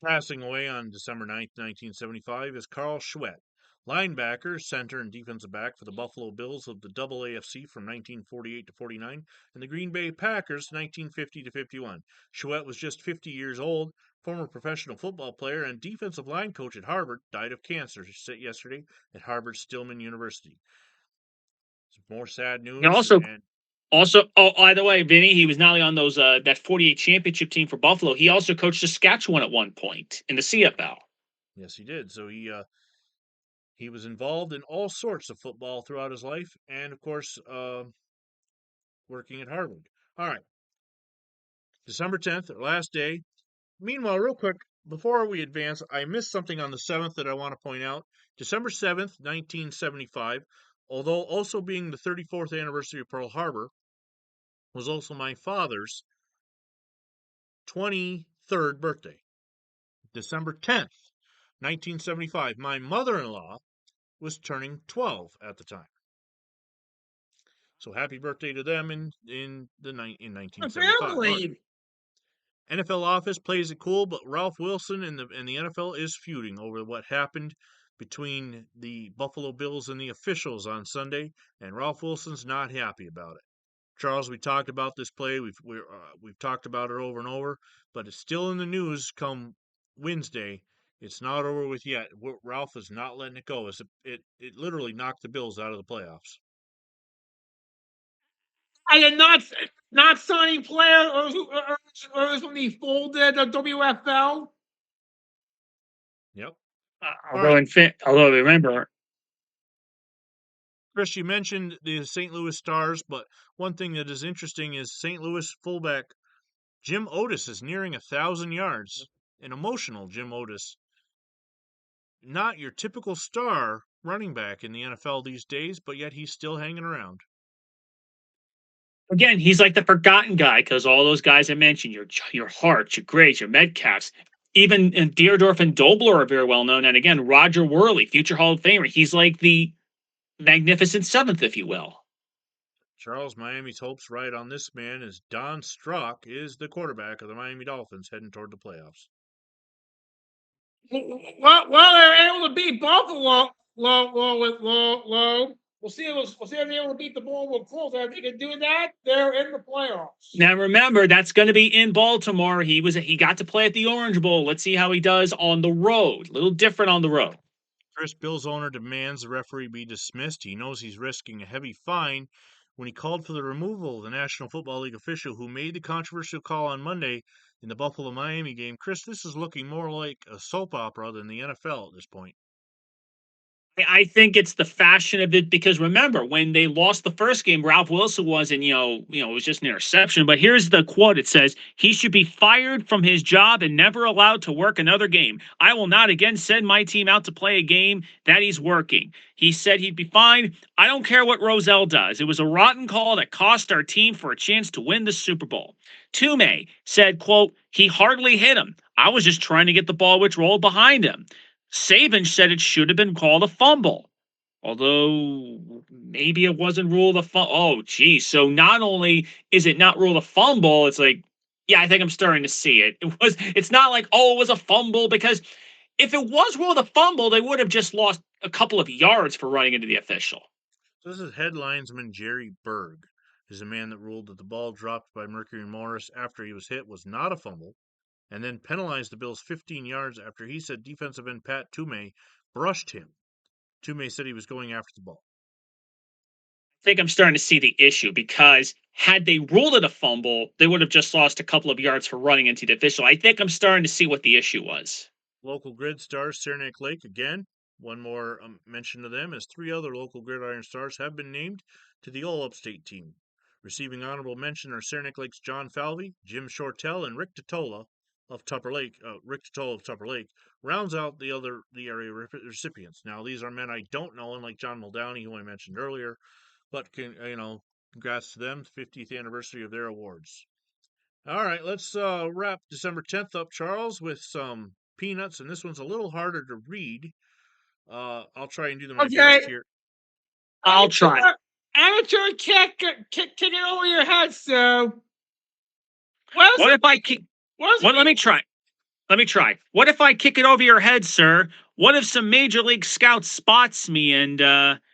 Passing away on December 9th, 1975, is Carl Schwett, linebacker, center, and defensive back for the Buffalo Bills of the Double AFC from 1948 to 49 and the Green Bay Packers 1950 to 51. Schwett was just 50 years old, former professional football player and defensive line coach at Harvard, died of cancer yesterday at Harvard Stillman University. Some more sad news. Also, oh, by the way, Vinny, he was not only on those that 48 championship team for Buffalo, he also coached Saskatchewan at one point in the CFL. Yes, he did. So he was involved in all sorts of football throughout his life, and of course, working at Harvard. All right, December 10th, our last day. Meanwhile, real quick, before we advance, I missed something on the 7th that I want to point out. December 7th, 1975, although also being the 34th anniversary of Pearl Harbor, was also my father's 23rd birthday. December 10th, 1975, my mother-in-law was turning 12 at the time. So happy birthday to them in 1975. Right. NFL office plays it cool, but Ralph Wilson and the NFL is feuding over what happened between the Buffalo Bills and the officials on Sunday, and Ralph Wilson's not happy about it. Charles, we talked about this play. We've talked about it over and over, but it's still in the news come Wednesday. It's not over with yet. Ralph is not letting it go. It literally knocked the Bills out of the playoffs. I am not signing players or from the folded WFL. Yep. Although remember, Chris, you mentioned the St. Louis Stars, but one thing that is interesting is St. Louis fullback Jim Otis is nearing 1,000 yards. An emotional Jim Otis. Not your typical star running back in the NFL these days, but yet he's still hanging around. Again, he's like the forgotten guy because all those guys I mentioned, your Hart, your Grays, your Metcalfs, even Deerdorf and Dobler are very well known. And again, Roger Worley, future Hall of Famer, he's like the magnificent seventh, if you will. Charles, Miami's hopes ride on this man as Don Strock is the quarterback of the Miami Dolphins heading toward the playoffs. Well, they're able to beat Buffalo low. We'll see if they're able to beat the Baltimore Colts. If they can do that, they're in the playoffs. Now remember, that's going to be in Baltimore. He got to play at the Orange Bowl. Let's see how he does on the road. A little different on the road. Chris, Bills owner demands the referee be dismissed. He knows he's risking a heavy fine when he called for the removal of the National Football League official who made the controversial call on Monday in the Buffalo-Miami game. Chris, this is looking more like a soap opera than the NFL at this point. I think it's the fashion of it because remember when they lost the first game, Ralph Wilson wasn't, it was just an interception. But here's the quote: it says he should be fired from his job and never allowed to work another game. I will not again send my team out to play a game that he's working. He said he'd be fine. I don't care what Roselle does. It was a rotten call that cost our team for a chance to win the Super Bowl. Toomey said, quote, he hardly hit him. I was just trying to get the ball which rolled behind him. Saban said it should have been called a fumble, although maybe it wasn't ruled a fumble. Oh, geez. So not only is it not ruled a fumble, it's like, yeah, I think I'm starting to see it. It's not like, oh, it was a fumble, because if it was ruled a fumble, they would have just lost a couple of yards for running into the official. So this is headlinesman Jerry Berg. Is a man that ruled that the ball dropped by Mercury Morris after he was hit was not a fumble, and then penalized the Bills 15 yards after he said defensive end Pat Toomey brushed him. Toomey said he was going after the ball. I think I'm starting to see the issue because had they ruled it a fumble, they would have just lost a couple of yards for running into the official. I think I'm starting to see what the issue was. Local grid stars Saranac Lake again. One more mention to them as 3 other local gridiron stars have been named to the All Upstate team. Receiving honorable mention are Saranac Lake's John Falvey, Jim Shortell, and Rick Totola of Tupper Lake. Rounds out the area recipients. Now, these are men I don't know, unlike John Muldowney, who I mentioned earlier, but congrats to them, 50th anniversary of their awards. All right, let's wrap December 10th up, Charles, with some peanuts, and this one's a little harder to read. I'll try and do my best here. I'll try. Amateur kick it over your head, so. What if I kick? Let me try. What if I kick it over your head, sir? What if some major league scout spots me and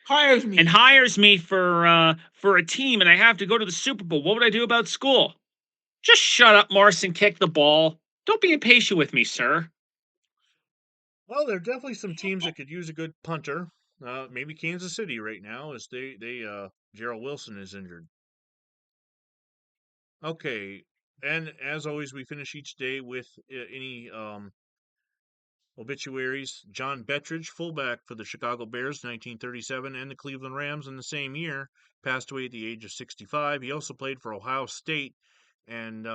hires me for a team, and I have to go to the Super Bowl? What would I do about school? Just shut up, Morris, and kick the ball. Don't be impatient with me, sir. Well, there are definitely some teams that could use a good punter. Maybe Kansas City right now, as Gerald Wilson is injured. Okay, and as always, we finish each day with any obituaries. John Bettridge, fullback for the Chicago Bears, 1937, and the Cleveland Rams in the same year, passed away at the age of 65. He also played for Ohio State, and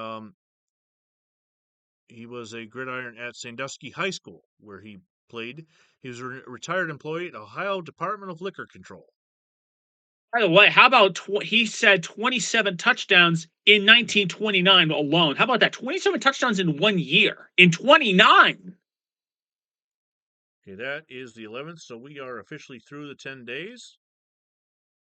he was a gridiron at Sandusky High School, where he played. He was a retired employee at Ohio Department of Liquor Control. By the way, how about he said 27 touchdowns in 1929 alone? How about that? 27 touchdowns in 1 year. In 29. Okay, that is the 11th, so we are officially through the 10 days.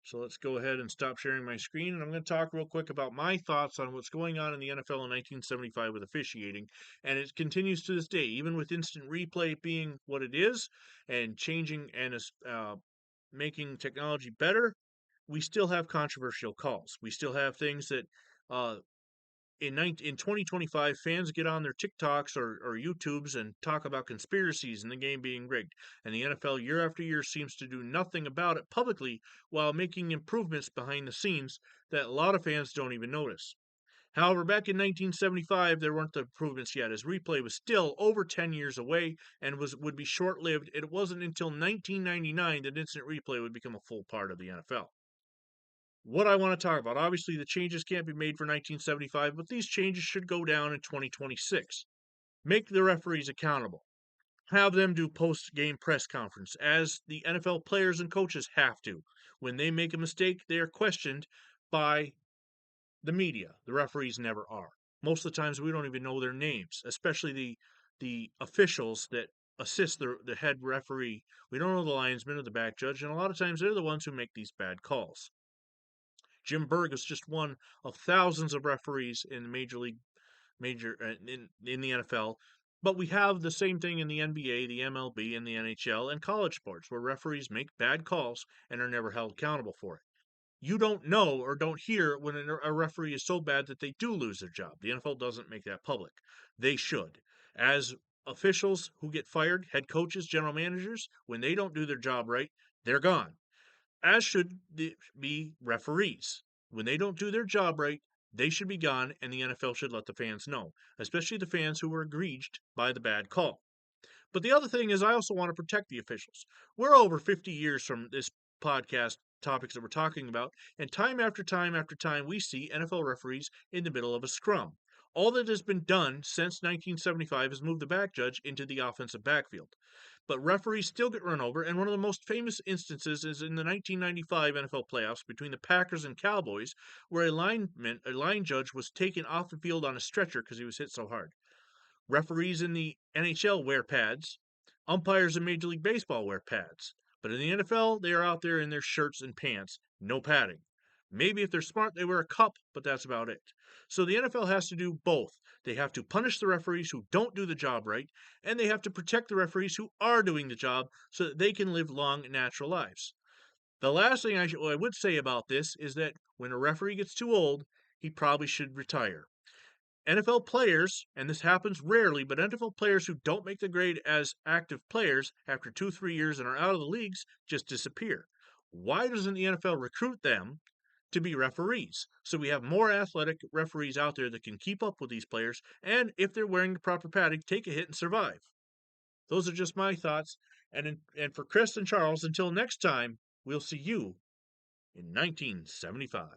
So let's go ahead and stop sharing my screen, and I'm going to talk real quick about my thoughts on what's going on in the NFL in 1975 with officiating, and it continues to this day, even with instant replay being what it is, and changing and making technology better. We still have controversial calls. We still have things that in 2025, fans get on their TikToks or YouTubes and talk about conspiracies and the game being rigged. And the NFL, year after year, seems to do nothing about it publicly while making improvements behind the scenes that a lot of fans don't even notice. However, back in 1975, there weren't the improvements yet, as replay was still over 10 years away and would be short-lived. It wasn't until 1999 that instant replay would become a full part of the NFL. What I want to talk about, obviously the changes can't be made for 1975, but these changes should go down in 2026. Make the referees accountable. Have them do post-game press conference, as the NFL players and coaches have to. When they make a mistake, they are questioned by the media. The referees never are. Most of the times we don't even know their names, especially the officials that assist the head referee. We don't know the linesman or the back judge, and a lot of times they're the ones who make these bad calls. Jim Berg is just one of thousands of referees in the in the NFL. But we have the same thing in the NBA, the MLB, and the NHL, and college sports, where referees make bad calls and are never held accountable for it. You don't know or don't hear when a referee is so bad that they do lose their job. The NFL doesn't make that public. They should. As officials who get fired, head coaches, general managers, when they don't do their job right, they're gone. As should be referees. When they don't do their job right, they should be gone, and the NFL should let the fans know, especially the fans who were aggrieved by the bad call. But the other thing is, I also want to protect the officials. We're over 50 years from this podcast topics that we're talking about, and time after time after time, we see NFL referees in the middle of a scrum. All that has been done since 1975 is move the back judge into the offensive backfield. But referees still get run over, and one of the most famous instances is in the 1995 NFL playoffs between the Packers and Cowboys, where a line judge was taken off the field on a stretcher because he was hit so hard. Referees in the NHL wear pads. Umpires in Major League Baseball wear pads. But in the NFL, they are out there in their shirts and pants, no padding. Maybe if they're smart, they wear a cup, but that's about it. So the NFL has to do both. They have to punish the referees who don't do the job right, and they have to protect the referees who are doing the job so that they can live long, natural lives. The last thing I would say about this is that when a referee gets too old, he probably should retire. NFL players, and this happens rarely, but NFL players who don't make the grade as active players after 2-3 years and are out of the leagues just disappear. Why doesn't the NFL recruit them to be referees? So we have more athletic referees out there that can keep up with these players, and if they're wearing the proper padding, take a hit and survive. Those are just my thoughts. And for Chris and Charles, until next time, we'll see you in 1975.